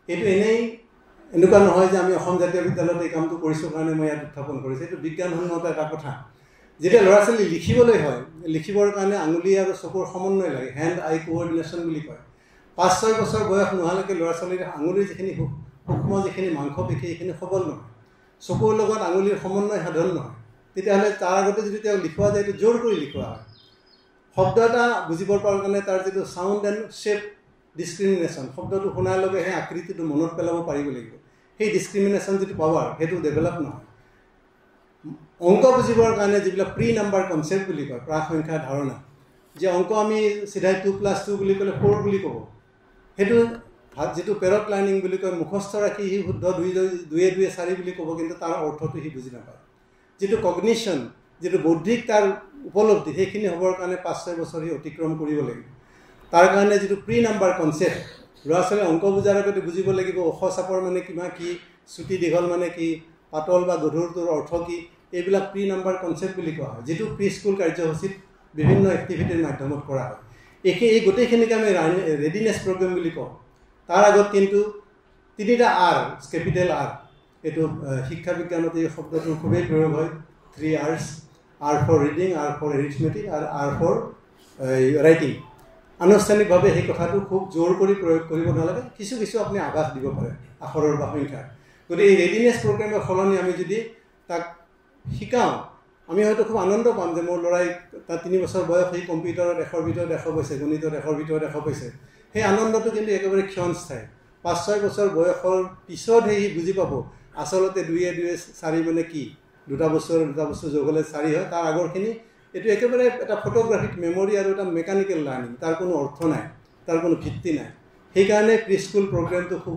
এইটো এনেকুৱা নহয় যে আমি অসম জাতীয় বিদ্যালয়ত এই কামটো কৰিছোঁ কাৰণে মই ইয়াত উত্থাপন কৰিছোঁ। এইটো বিজ্ঞানসন্মত এটা কথা। যেতিয়া ল'ৰা ছোৱালী লিখিবলৈ হয়, লিখিবৰ কাৰণে আঙুলি আৰু চকুৰ সমন্বয় লাগে, হেণ্ড আই কোঅৰ্ডিনেশ্যন বুলি কয়। 5-6 বছৰ বয়স নোহোৱালৈকে ল'ৰা ছোৱালীৰ আঙুলিৰ যিখিনি সূক্ষ্ম যিখিনি মাংসপেশী এইখিনি সবল নহয়, চকুৰ লগত আঙুলিৰ সমন্বয় সাধন নহয়। তেতিয়াহ'লে তাৰ আগতে যদি তেওঁ লিখোৱা যায়, এইটো জোৰ কৰি লিখোৱা হয়। শব্দ এটা বুজিবৰ কাৰণে তাৰ যিটো চাউণ্ড এণ্ড শ্বেপ ডিছক্ৰিমিনেশ্যন, শব্দটো শুনাৰ লগে সেই আকৃতিটো মনত পেলাব পাৰিব লাগিব। সেই ডিছক্ৰিমিনেশ্যন যিটো পাৱাৰ সেইটো ডেভেলপ নহয় অংক বুজিবৰ কাৰণে যিবিলাক প্ৰি নাম্বাৰ কনচেপ্ট বুলি কয় প্ৰাক সংখ্যাৰ ধাৰণা যে অংক আমি চিধাই 2+2 বুলি ক'লে 4 বুলি ক'ব সেইটো যিটো পেৰট লাৰ্নিং বুলি কয় মুখস্থ ৰাখি সি শুদ্ধ 2 4 বুলি ক'ব কিন্তু তাৰ অৰ্থটো সি বুজি নাপায় যিটো কগনিশ্যন যিটো বৌদ্ধিক তাৰ উপলব্ধি সেইখিনি হ'বৰ কাৰণে 5-6 বছৰ সি অতিক্ৰম কৰিব লাগিব তাৰ কাৰণে যিটো প্ৰি নাম্বাৰ কনচেপ্ট ল'ৰা ছোৱালীয়ে অংক বুজাৰ আগতে বুজিব লাগিব ওখ চাপৰ মানে কিমান কি চুটি দীঘল মানে কি পাতল বা গধুৰটোৰ অৰ্থ কি এইবিলাক প্ৰি নাম্বাৰ কনচেপ্ট বুলি কোৱা হয় যিটো প্ৰি স্কুল কাৰ্যসূচীত বিভিন্ন এক্টিভিটিৰ মাধ্যমত কৰা হয় এই গোটেইখিনিকে আমি ৰেডিনেছ প্ৰগ্ৰেম বুলি কওঁ তাৰ আগত কিন্তু 3টা R কেপিটেল R এইটো শিক্ষা বিজ্ঞানত এই শব্দটোৰ খুবেই প্ৰয়োগ হয় 3 R's R for reading R for arithmetic আৰু R for writing আনুষ্ঠানিকভাৱে সেই কথাটো খুব জোৰ কৰি প্ৰয়োগ কৰিব নালাগে কিছু কিছু আপুনি আভাস দিব পাৰে আখৰৰ বা সংখ্যাৰ গতিকে এই ৰেডিনেছ প্ৰগ্ৰেমৰ সলনি আমি যদি তাক শিকাওঁ আমি হয়তো খুব আনন্দ পাম যে মোৰ ল'ৰাই তাৰ 3 বছৰ বয়স সেই কম্পিউটাৰত 100ৰ ভিতৰত 100 পাইছে গণিতত 100ৰ ভিতৰত 100 পাইছে সেই আনন্দটো কিন্তু একেবাৰে ক্ষণস্থায়ী 5-6 বছৰ বয়সৰ পিছতহে সি বুজি পাব আচলতে 2 4 মানে কি 2 বছৰ যোগ হ'লে 4 হয় তাৰ আগৰখিনি এইটো একেবাৰে এটা ফটোগ্ৰাফিক মেমৰি আৰু এটা মেকানিকেল লাৰ্নিং তাৰ কোনো অৰ্থ নাই তাৰ কোনো ভিত্তি নাই সেইকাৰণে প্ৰি স্কুল প্ৰগ্ৰেমটো খুব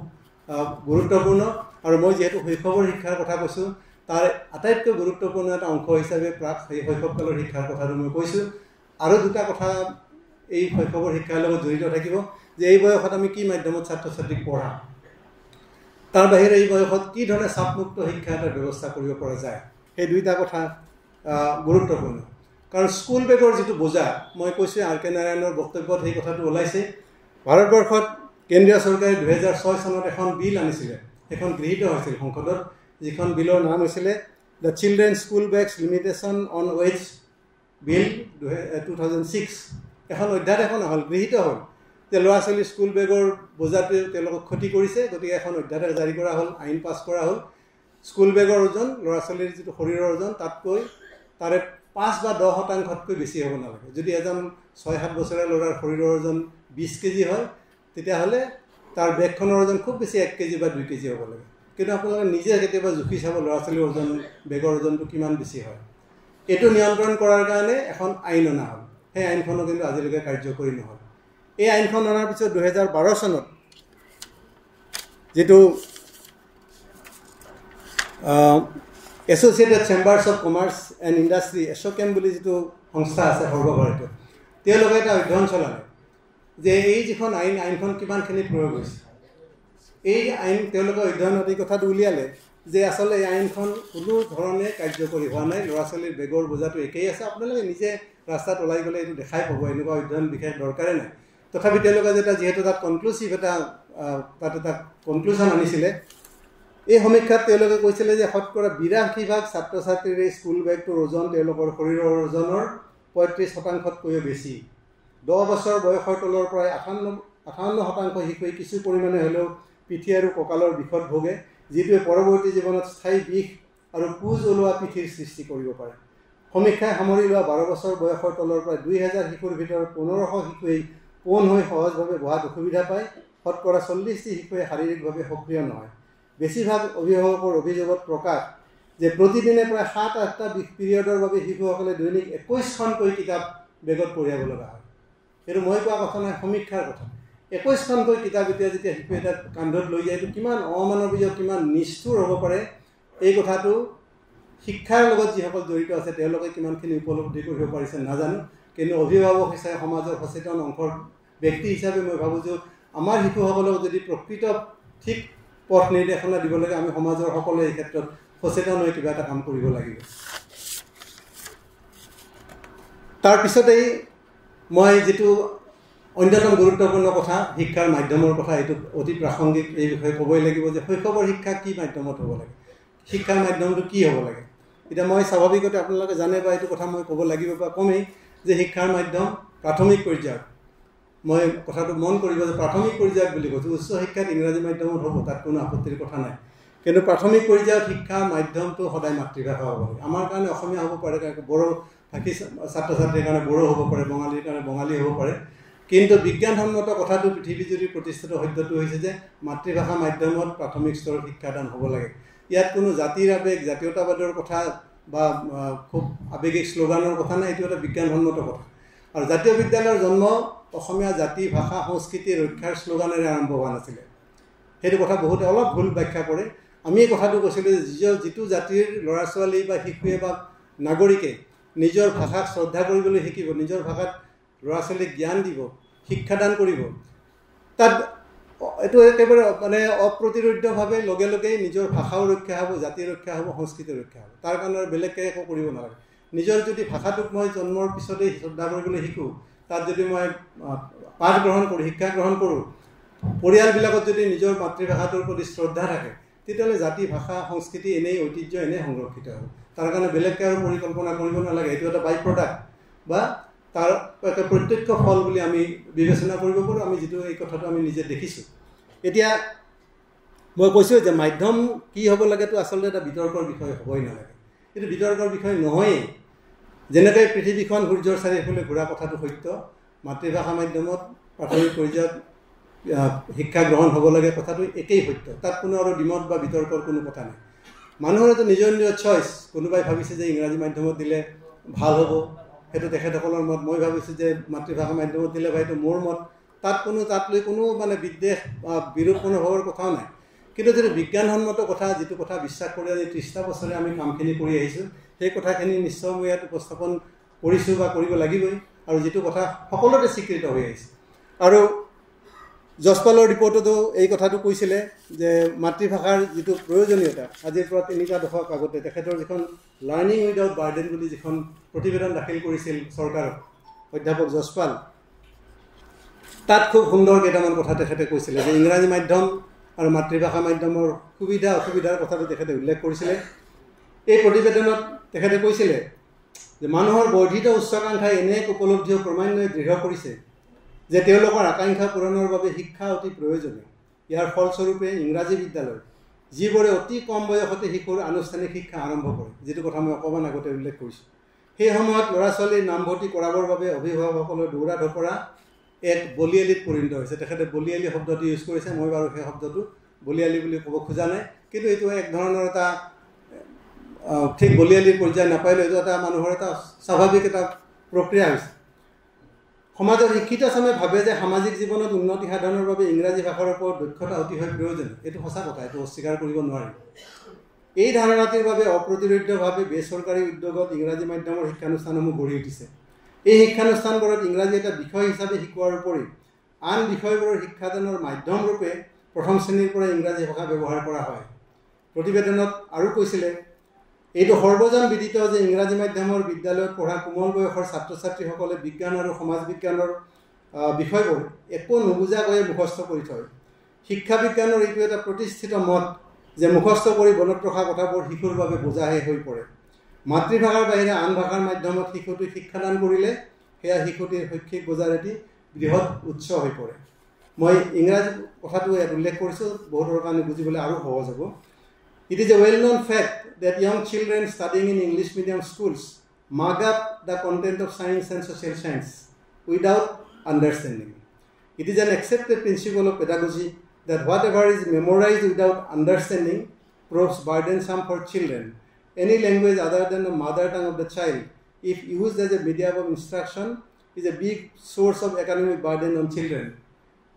গুৰুত্বপূৰ্ণ আৰু মই যিহেতু শৈশৱৰ শিক্ষাৰ কথা কৈছোঁ তাৰ আটাইতকৈ গুৰুত্বপূৰ্ণ এটা অংশ হিচাপে প্ৰাক শৈশৱকালৰ শিক্ষাৰ কথাটো মই কৈছোঁ আৰু দুটা কথা এই শৈশৱৰ শিক্ষাৰ লগত জড়িত থাকিব যে এই বয়সত আমি কি মাধ্যমত ছাত্ৰ ছাত্ৰীক পঢ়াম তাৰ বাহিৰে এই বয়সত কি ধৰণে চাপমুক্ত শিক্ষা এটা ব্যৱস্থা কৰিব পৰা যায় সেই দুইটা কথা গুৰুত্বপূৰ্ণ কাৰণ স্কুল বেগৰ যিটো বোজা মই কৈছোঁ R.K. নাৰায়ণৰ বক্তব্যত সেই কথাটো ওলাইছে ভাৰতবৰ্ষত কেন্দ্ৰীয় চৰকাৰে 2006 চনত এখন বিল আনিছিলে এখন গৃহীত হৈছিল সংসদত যিখন বিলৰ নাম হৈছিলে the children school bags limitation on ৱেজ বিল 2006 এখন অধ্যাদেশ এখন হ'ল গৃহীত হ'ল যে ল'ৰা ছোৱালী স্কুল বেগৰ বোজাটোৱে তেওঁলোকক ক্ষতি কৰিছে গতিকে এখন অধ্যাদেশ জাৰি কৰা হ'ল আইন পাছ কৰা হ'ল স্কুল বেগৰ ওজন ল'ৰা ছোৱালীৰ যিটো শৰীৰৰ ওজন তাতকৈ তাৰে 5 বা 10%তকৈ বেছি হ'ব নালাগে যদি এজন 6-7 বছৰীয়া ল'ৰাৰ শৰীৰৰ ওজন 20 কেজি হয় তেতিয়াহ'লে তাৰ বেগখনৰ ওজন খুব বেছি 1 কেজি বা 2 কেজি হ'ব লাগে কিন্তু আপোনালোকে নিজে কেতিয়াবা জুখি চাব ল'ৰা ছোৱালীৰ ওজন বেগৰ ওজনটো কিমান বেছি হয় এইটো নিয়ন্ত্ৰণ কৰাৰ কাৰণে এখন আইন অনা হ'ল সেই আইনখনো কিন্তু আজিলৈকে কাৰ্যকৰী নহ'ল এই আইনখন অনাৰ পিছত 2012 চনত যেটো associated chambers of commerce and industry ASSOCHAM বুলি যিটো সংস্থা আছে সৰ্বভাৰতীয় তেওঁলোকে এটা অধ্যয়ন চলালে যে এই যিখন আইনখন কিমানখিনি প্ৰয়োগ হৈছে এই আইন তেওঁলোকে অধ্যয়নত এই কথাটো উলিয়ালে যে আচলতে এই আইনখন কোনো ধৰণে কাৰ্যকৰী হোৱা নাই ল'ৰা ছোৱালীৰ বেগৰ বোজাটো একেই আছে আপোনালোকে নিজে ৰাস্তাত ওলাই গ'লে এইটো দেখাই পাব এনেকুৱা অধ্যয়ন বিশেষ দৰকাৰে নাই তথাপি তেওঁলোকে যিহেতু তাত কনক্লুচিভ এটা কনক্লুশ্যন আনিছিলে এই সমীক্ষাত তেওঁলোকে কৈছিলে যে শতকৰা 82% ছাত্ৰ ছাত্ৰীৰ এই স্কুল বেগটোৰ ওজন তেওঁলোকৰ শৰীৰৰ ওজনৰ 35%তকৈও বেছি 10 বছৰ বয়সৰ তলৰ প্ৰায় 58% শিশুৱে কিছু পৰিমাণে হ'লেও পিঠি আৰু কঁকালৰ বিষত ভোগে যিটোৱে পৰৱৰ্তী জীৱনত স্থায়ী বিষ আৰু পুজ ওলোৱা পিঠিৰ সৃষ্টি কৰিব পাৰে সমীক্ষাই সামৰি লোৱা 12 বছৰ বয়সৰ তলৰ প্ৰায় 2000 শিশুৰ ভিতৰত 1500 শিশুৱেই পোন হৈ সহজভাৱে বহাত অসুবিধা পায় শতকৰা 40টি শিশুৱে শাৰীৰিকভাৱে সক্ৰিয় নহয় বেছিভাগ অভিভাৱকৰ অভিযোগত প্ৰকাশ যে প্ৰতিদিনে প্ৰায় 7-8টা পিৰিয়ডৰ বাবে শিশুসকলে দৈনিক 21খনকৈ কিতাপ বেগত কঢ়িয়াব লগা হয় এইটো মই কোৱা কথা নাই সমীক্ষাৰ কথা 21খনকৈ কিতাপ যেতিয়া শিশু এটা কান্ধত লৈ যায় এইটো কিমান অমানৱীয় কিমান নিষ্ঠুৰ হ'ব পাৰে এই কথাটো শিক্ষাৰ লগত যিসকল জড়িত আছে তেওঁলোকে কিমানখিনি উপলব্ধি কৰিব পাৰিছে নাজানো কিন্তু অভিভাৱক হিচাপে সমাজৰ সচেতন অংশৰ ব্যক্তি হিচাপে মই ভাবোঁ যে আমাৰ শিশুসকলক যদি প্ৰকৃত ঠিক পথ নিৰ্দেশনা দিব লাগে আমি সমাজৰ সকলোৱে এই ক্ষেত্ৰত সচেতন হৈ কিবা এটা কাম কৰিব লাগিব তাৰপিছতেই মই যেটো অন্যতম গুৰুত্বপূৰ্ণ কথা শিক্ষাৰ মাধ্যমৰ কথা এইটো অতি প্ৰাসংগিক এই বিষয়ে ক'বই লাগিব যে শৈশৱৰ শিক্ষা কি মাধ্যমত হ'ব লাগে শিক্ষাৰ মাধ্যমটো কি হ'ব লাগে এটা মই স্বাভাৱিকতে আপোনালোকে জানে বা এইটো কথা মই ক'ব লাগিব বা কমেই যে শিক্ষাৰ মাধ্যম প্ৰাথমিক পৰ্যায়ত মই কথাটো মন কৰিব যে প্ৰাথমিক পৰ্যায়ত বুলি কৈছোঁ উচ্চ শিক্ষাত ইংৰাজী মাধ্যমত হ'ব তাত কোনো আপত্তিৰ কথা নাই কিন্তু প্ৰাথমিক পৰ্যায়ত শিক্ষাৰ মাধ্যমটো সদায় মাতৃভাষা হ'ব লাগে আমাৰ কাৰণে অসমীয়া হ'ব পাৰে বড়ো ভাষী ছাত্ৰ ছাত্ৰীৰ কাৰণে বড়ো হ'ব পাৰে বঙালীৰ কাৰণে বঙালী হ'ব পাৰে কিন্তু বিজ্ঞানসন্মত কথাটো পৃথিৱীজুৰি প্ৰতিষ্ঠিত সত্যটো হৈছে যে মাতৃভাষা মাধ্যমত প্ৰাথমিক স্তৰৰ শিক্ষাদান হ'ব লাগে। ইয়াত কোনো জাতিৰ আৱেগ, জাতীয়তাবাদৰ কথা বা খুব আৱেগিক শ্লোগানৰ কথা নাই, এইটো এটা বিজ্ঞানসন্মত কথা। আৰু জাতীয় বিদ্যালয়ৰ জন্ম অসমীয়া জাতি, ভাষা, সংস্কৃতি ৰক্ষাৰ শ্লোগানেৰে আৰম্ভ হোৱা নাছিলে। সেইটো কথা বহুতে অলপ ভুল ব্যাখ্যা কৰে। আমি এই কথাটো কৈছিলোঁ যে যিটো জাতিৰ ল'ৰা ছোৱালী বা শিশুৱে বা নাগৰিকে নিজৰ ভাষাক শ্ৰদ্ধা কৰিবলৈ শিকিব, নিজৰ ভাষাত ল'ৰা ছোৱালীক জ্ঞান দিব, শিক্ষাদান কৰিব, তাত এইটো একেবাৰে মানে অপ্ৰতিৰোধ্যভাৱে লগে লগেই নিজৰ ভাষাও ৰক্ষা হ'ব, জাতি ৰক্ষা হ'ব, সংস্কৃতি ৰক্ষা হ'ব। তাৰ কাৰণে বেলেগকৈ একো কৰিব নালাগে। নিজৰ যদি ভাষাটোক মই জন্মৰ পিছতেই শ্ৰদ্ধা কৰিবলৈ শিকোঁ, তাত যদি মই পাঠ গ্ৰহণ কৰোঁ, শিক্ষা গ্ৰহণ কৰোঁ, পৰিয়ালবিলাকত যদি নিজৰ মাতৃভাষাটোৰ প্ৰতি শ্ৰদ্ধা থাকে, তেতিয়াহ'লে জাতি, ভাষা, সংস্কৃতি এনেই ঐতিহ্য এনেই সংৰক্ষিত হ'ব। তাৰ কাৰণে বেলেগকৈ আৰু পৰিকল্পনা কৰিব নালাগে। এইটো এটা বাই প্ৰডাক্ট বা তাৰ এটা প্ৰত্যক্ষ ফল বুলি আমি বিবেচনা কৰিব পাৰোঁ, আমি যিটো এই কথাটো আমি নিজে দেখিছোঁ। এতিয়া মই কৈছোঁ যে মাধ্যম কি হ'ব লাগেতো আচলতে এটা বিতৰ্কৰ বিষয় হ'বই নালাগে। এইটো বিতৰ্কৰ বিষয় নহয়েই। যেনেকৈ পৃথিৱীখন সূৰ্যৰ চাৰিওফালে ঘূৰা কথাটো সত্য, মাতৃভাষা মাধ্যমত প্ৰাথমিক পৰ্যায়ত শিক্ষা গ্ৰহণ হ'ব লাগে কথাটো একেই সত্য। তাত কোনো আৰু দ্বিমত বা বিতৰ্কৰ কোনো কথা নাই। মানুহৰ এটা নিজৰ নিজৰ চইচ। কোনোবাই ভাবিছে যে ইংৰাজী মাধ্যমত দিলে ভাল হ'ব, সেইটো তেখেতসকলৰ মত। মই ভাবিছোঁ যে মাতৃভাষা মাধ্যমত দিলে বা এইটো মোৰ মত। তাত লৈ কোনো মানে বিদ্বেষ বা বিৰোধ মনোভাৱৰ কথাও নাই। কিন্তু যিটো বিজ্ঞানসন্মত কথা, যিটো কথা বিশ্বাস কৰি আজি 30টা বছৰে আমি কামখিনি কৰি আহিছোঁ, সেই কথাখিনি নিশ্চয় মই ইয়াত উপস্থাপন কৰিছোঁ বা কৰিব লাগিবই, আৰু যিটো কথা সকলোতে স্বীকৃত হৈ আহিছে। আৰু যশপালৰ ৰিপৰ্টতো এই কথাটো কৈছিলে যে মাতৃভাষাৰ যিটো প্ৰয়োজনীয়তা, আজিৰ পৰা 3টা দশক আগতে তেখেতৰ যিখন লাৰ্ণিং উইদাউট বাৰ্ডেন বুলি যিখন প্ৰতিবেদন দাখিল কৰিছিল চৰকাৰক অধ্যাপক যশপাল, তাত খুব সুন্দৰ কেইটামান কথা তেখেতে কৈছিলে যে ইংৰাজী মাধ্যম আৰু মাতৃভাষা মাধ্যমৰ সুবিধা অসুবিধাৰ কথাটো তেখেতে উল্লেখ কৰিছিলে। এই প্ৰতিবেদনত তেখেতে কৈছিলে যে মানুহৰ বৰ্ধিত উচ্চাকাংক্ষাই এনে এক উপলব্ধিও ক্ৰমান্বয়ে দৃঢ় কৰিছে যে তেওঁলোকৰ আকাংক্ষা পূৰণৰ বাবে শিক্ষা অতি প্ৰয়োজনীয়। ইয়াৰ ফলস্বৰূপে ইংৰাজী বিদ্যালয়, যিবোৰে অতি কম বয়সতে শিশুৰ আনুষ্ঠানিক শিক্ষা আৰম্ভ কৰে, যিটো কথা মই অকণমান আগতে উল্লেখ কৰিছোঁ, সেই সময়ত ল'ৰা ছোৱালীৰ নামভৰ্তি কৰাবৰ বাবে অভিভাৱকসকলৰ দৌৰা ঢপৰা এক বলিয়ালিত পৰিণত হৈছে। তেখেতে বলিয়ালি শব্দটো ইউজ কৰিছে। মই বাৰু সেই শব্দটো বলিয়ালি বুলি ক'ব খোজা নাই, কিন্তু এইটো এক ধৰণৰ এটা ঠিক বলিয়ালিৰ পৰ্যায় নাপাইলেও এইটো এটা মানুহৰ এটা স্বাভাৱিক এটা প্ৰক্ৰিয়া হৈছে। সমাজৰ শিক্ষিত চামে ভাবে যে সামাজিক জীৱনত উন্নতি সাধনৰ বাবে ইংৰাজী ভাষাৰ ওপৰত দক্ষতা অতিশয় প্ৰয়োজনীয়। এইটো সঁচা কথা, এইটো অস্বীকাৰ কৰিব নোৱাৰি। এই ধাৰণাটিৰ বাবে অপ্ৰতিৰোধ্যভাৱে বেচৰকাৰী উদ্যোগত ইংৰাজী মাধ্যমৰ শিক্ষানুষ্ঠানসমূহ গঢ়ি উঠিছে। এই শিক্ষানুষ্ঠানবোৰত ইংৰাজী এটা বিষয় হিচাপে শিকোৱাৰ উপৰি আন বিষয়বোৰৰ শিক্ষাদানৰ মাধ্যম ৰূপে প্ৰথম শ্ৰেণীৰ পৰা ইংৰাজী ভাষা ব্যৱহাৰ কৰা হয়। প্ৰতিবেদনত আৰু কৈছিলে, এইটো সৰ্বজন বিদিত যে ইংৰাজী মাধ্যমৰ বিদ্যালয়ত পঢ়া কোমল বয়সৰ ছাত্ৰ ছাত্ৰীসকলে বিজ্ঞান আৰু সমাজ বিজ্ঞানৰ বিষয়বোৰ একো নুবুজাকৈয়ে মুখস্থ কৰি থয়। শিক্ষা বিজ্ঞানৰ এইটো এটা প্ৰতিষ্ঠিত মত যে মুখস্থ কৰি মনত ৰখা কথাবোৰ শিশুৰ বাবে বোজাহে হৈ পৰে। মাতৃভাষাৰ বাহিৰে আন ভাষাৰ মাধ্যমত শিশুটিক শিক্ষাদান কৰিলে সেয়া শিশুটিৰ শৈক্ষিক বোজাৰ এটি বৃহৎ উৎস হৈ পৰে। মই ইংৰাজী কথাটো ইয়াত উল্লেখ কৰিছোঁ, বহুতৰ কাৰণে বুজিবলৈ আৰু সহজ হ'ব। It is a well-known fact that young children studying in English medium schools mug up the content of science and social science without understanding. It is an accepted principle of pedagogy that whatever is memorized without understanding proves burdensome for children. Any language other than the mother tongue of the child, if used as a medium of instruction, is a big source of academic burden on children.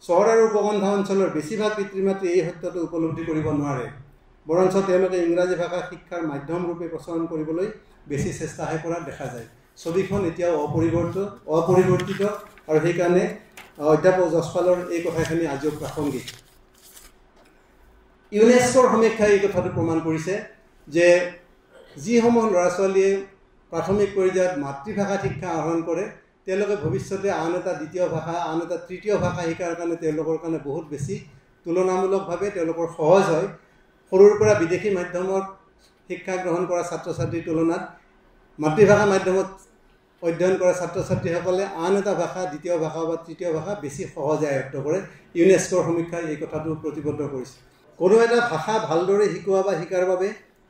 চহৰ আৰু উপকণ্ঠ অঞ্চলৰ বেছিভাগ পিতৃ মাতৃ এই সত্যটো উপলব্ধি কৰিব নোৱাৰে, বৰঞ্চ তেওঁলোকে ইংৰাজী ভাষা শিক্ষাৰ মাধ্যম ৰূপে প্ৰচলন কৰিবলৈ বেছি চেষ্টাহে কৰা দেখা যায়। ছবিখন এতিয়াও অপৰিৱৰ্তিত আৰু সেইকাৰণে অধ্যাপক যশপালৰ এই কথাখিনি আজিও প্ৰাসংগিক। ইউনেস্কোৰ সমীক্ষাই এই কথাটো প্ৰমাণ কৰিছে যে যিসমূহ ল'ৰা ছোৱালীয়ে প্ৰাথমিক পৰ্যায়ত মাতৃভাষাত শিক্ষা আহৰণ কৰে, তেওঁলোকে ভৱিষ্যতে আন এটা দ্বিতীয় ভাষা, আন এটা তৃতীয় ভাষা শিকাৰ কাৰণে তেওঁলোকৰ কাৰণে বহুত বেছি তুলনামূলকভাৱে তেওঁলোকৰ সহজ হয়। সৰুৰ পৰা বিদেশী মাধ্যমত শিক্ষা গ্ৰহণ কৰা ছাত্ৰ ছাত্ৰীৰ তুলনাত মাতৃভাষা মাধ্যমত অধ্যয়ন কৰা ছাত্ৰ ছাত্ৰীসকলে আন এটা ভাষা, দ্বিতীয় ভাষা বা তৃতীয় ভাষা বেছি সহজে আয়ত্ত কৰে। ইউনেস্কোৰ সমীক্ষাই এই কথাটো প্ৰতিবদ্ধ কৰিছে। কোনো এটা ভাষা ভালদৰে শিকোৱা বা শিকাৰ বাবে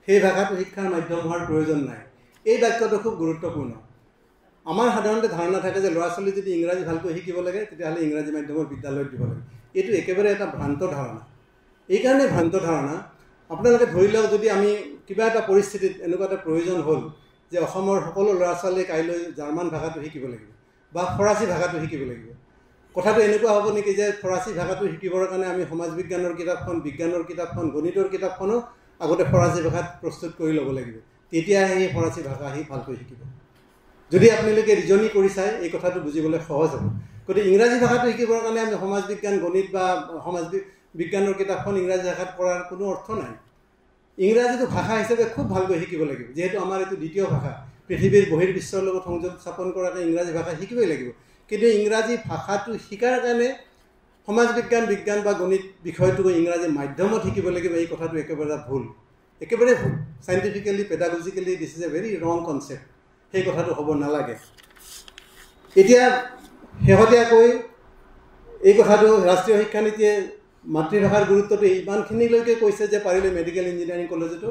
সেই ভাষাটো শিক্ষাৰ মাধ্যম হোৱাৰ প্ৰয়োজন নাই। এই বাক্যটো খুব গুৰুত্বপূৰ্ণ। আমাৰ সাধাৰণতে ধাৰণা থাকে যে ল'ৰা ছোৱালী যদি ইংৰাজী ভালকৈ শিকিব লাগে তেতিয়াহ'লে ইংৰাজী মাধ্যমৰ বিদ্যালয়ত দিব লাগে। এইটো একেবাৰে এটা ভ্ৰান্ত ধাৰণা। এইকাৰণে ভ্ৰান্ত ধাৰণা, আপোনালোকে ধৰি লওক যদি আমি কিবা এটা পৰিস্থিতিত এনেকুৱা এটা প্ৰয়োজন হ'ল যে অসমৰ সকলো ল'ৰা ছোৱালীয়ে কাইলৈ জাৰ্মান ভাষাটো শিকিব লাগিব বা ফৰাচী ভাষাটো শিকিব লাগিব, কথাটো এনেকুৱা হ'ব নেকি যে ফৰাচী ভাষাটো শিকিবৰ কাৰণে আমি সমাজ বিজ্ঞানৰ কিতাপখন, বিজ্ঞানৰ কিতাপখন, গণিতৰ কিতাপখনো আগতে ফৰাচী ভাষাত প্ৰস্তুত কৰি ল'ব লাগিব, তেতিয়াহে সেই ফৰাচী ভাষা সি ভালকৈ শিকিব। যদি আপোনালোকে ৰিজনি কৰি চাই এই কথাটো বুজিবলৈ সহজ হ'ব। গতিকে ইংৰাজী ভাষাটো শিকিবৰ কাৰণে আমি সমাজ বিজ্ঞান, গণিত বা সমাজ বিজ্ঞানৰ কিতাপখন ইংৰাজী ভাষাত পঢ়াৰ কোনো অৰ্থ নাই। ইংৰাজীটো ভাষা হিচাপে খুব ভালকৈ শিকিব লাগিব, যিহেতু আমাৰ এইটো দ্বিতীয় ভাষা। পৃথিৱীৰ বহিৰ্বিশ্বৰ লগত সংযোগ স্থাপন কৰাকৈ ইংৰাজী ভাষা শিকিবই লাগিব। কিন্তু ইংৰাজী ভাষাটো শিকাৰ কাৰণে সমাজ বিজ্ঞান, বিজ্ঞান বা গণিত বিষয়টো ইংৰাজী মাধ্যমত শিকিব লাগিব, এই কথাটো একেবাৰে ভুল, একেবাৰে ভুল। Scientifically, pedagogically this is a very wrong concept. সেই কথাটো হ'ব নালাগে। এতিয়া শেহতীয়াকৈ এই কথাটো ৰাষ্ট্ৰীয় শিক্ষানীতিয়ে মাতৃভাষাৰ গুৰুত্বটো ইমানখিনিলৈকে কৈছে যে পাৰিলে মেডিকেল ইঞ্জিনিয়াৰিং কলেজতো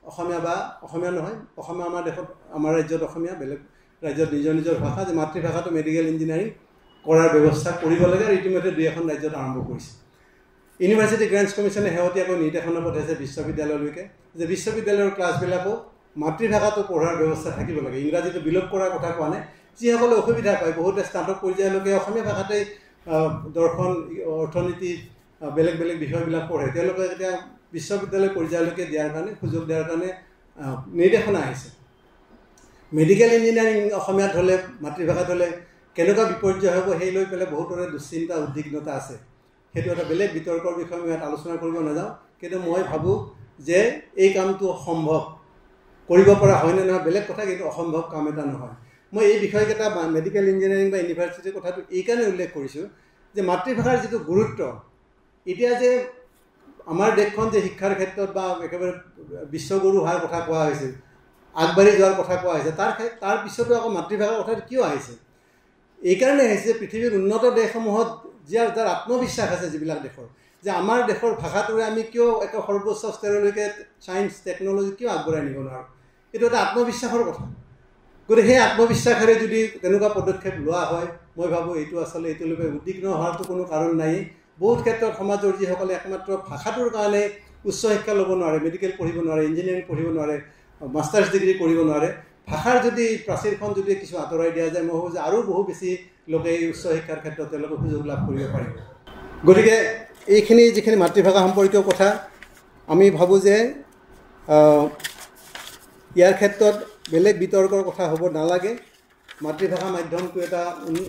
অসমীয়া বা অসমীয়া নহয়, অসমীয়া আমাৰ দেশত, আমাৰ ৰাজ্যত অসমীয়া, বেলেগ ৰাজ্যত নিজৰ নিজৰ ভাষা, যে মাতৃভাষাটো মেডিকেল ইঞ্জিনিয়াৰিং কৰাৰ ব্যৱস্থা কৰিব লাগে। আৰু ইতিমধ্যে 2-এখন ৰাজ্যত আৰম্ভ কৰিছে। ইউনিভাৰ্চিটি গ্ৰেণ্টছ কমিশ্যনে শেহতীয়াকৈ নিৰ্দেশনা পঠাইছে বিশ্ববিদ্যালয়লৈকে যে বিশ্ববিদ্যালয়ৰ ক্লাছবিলাকো মাতৃভাষাটো পঢ়াৰ ব্যৱস্থা থাকিব লাগে। ইংৰাজীটো বিলোপ কৰাৰ কথা কোৱা নাই। যিসকলে অসুবিধা পায়, বহুতে স্নাতক পৰ্যায়লৈকে অসমীয়া ভাষাতেই দৰ্শন, অৰ্থনীতি, বেলেগ বেলেগ বিষয়বিলাক পঢ়ে, তেওঁলোকে এতিয়া বিশ্ববিদ্যালয় পৰ্যায়লৈকে দিয়াৰ কাৰণে, সুযোগ দিয়াৰ কাৰণে নিৰ্দেশনা আহিছে। মেডিকেল ইঞ্জিনিয়াৰিং অসমীয়াত হ'লে, মাতৃভাষাত হ'লে কেনেকুৱা বিপৰ্যয় হ'ব সেই লৈ পেলাই বহুতৰে দুশ্চিন্তা, উদ্বিগ্নতা আছে। সেইটো এটা বেলেগ বিতৰ্কৰ বিষয়, মই ইয়াত আলোচনা কৰিব নাযাওঁ। কিন্তু মই ভাবোঁ যে এই কামটো সম্ভৱ, কৰিব পৰা হয়নে নহয় বেলেগ কথা, কিন্তু অসম্ভৱ কাম এটা নহয়। মই এই বিষয়কেইটা মেডিকেল ইঞ্জিনিয়াৰিং বা ইউনিভাৰ্চিটিৰ কথাটো এইকাৰণে উল্লেখ কৰিছোঁ যে মাতৃভাষাৰ যিটো গুৰুত্ব, এতিয়া যে আমাৰ দেশখন যে শিক্ষাৰ ক্ষেত্ৰত বা একেবাৰে বিশ্বগুৰু হোৱাৰ কথা কোৱা হৈছিল, আগবাঢ়ি যোৱাৰ কথা কোৱা হৈছে, তাৰ পিছতো আকৌ মাতৃভাষাৰ কথাটো কিয় আহিছে? এইকাৰণে আহিছে পৃথিৱীৰ উন্নত দেশসমূহত যাৰ আত্মবিশ্বাস আছে, যিবিলাক দেশৰ, যে আমাৰ দেশৰ ভাষাটোৰে আমি কিয় একে সৰ্বোচ্চ স্তৰলৈকে ছায়েন্স, টেকন'লজি কিয় আগবঢ়াই নিব নোৱাৰোঁ? এইটো এটা আত্মবিশ্বাসৰ কথা। গতিকে সেই আত্মবিশ্বাসেৰে যদি তেনেকুৱা পদক্ষেপ লোৱা হয়, মই ভাবোঁ এইটো আচলতে এইটোলৈকে উদ্বিগ্ন হোৱাটো কোনো কাৰণ নাই। বহুত ক্ষেত্ৰত সমাজৰ যিসকলে একমাত্ৰ ভাষাটোৰ কাৰণে উচ্চ শিক্ষা ল'ব নোৱাৰে, মেডিকেল পঢ়িব নোৱাৰে, ইঞ্জিনিয়াৰিং পঢ়িব নোৱাৰে, মাষ্টাৰ্ছ ডিগ্ৰী কৰিব নোৱাৰে, ভাষাৰ যদি প্ৰাচীৰখন যদি কিছু আঁতৰাই দিয়া যায়, মই ভাবোঁ যে আৰু বহু বেছি লোকে এই উচ্চ শিক্ষাৰ ক্ষেত্ৰত তেওঁলোকে সুযোগ লাভ কৰিব পাৰিব। গতিকে এইখিনি যিখিনি মাতৃভাষা সম্পৰ্কীয় কথা, আমি ভাবোঁ যে ইয়াৰ ক্ষেত্ৰত বেলেগ বিতৰ্কৰ কথা হ'ব নালাগে। মাতৃভাষা মাধ্যমটো এটা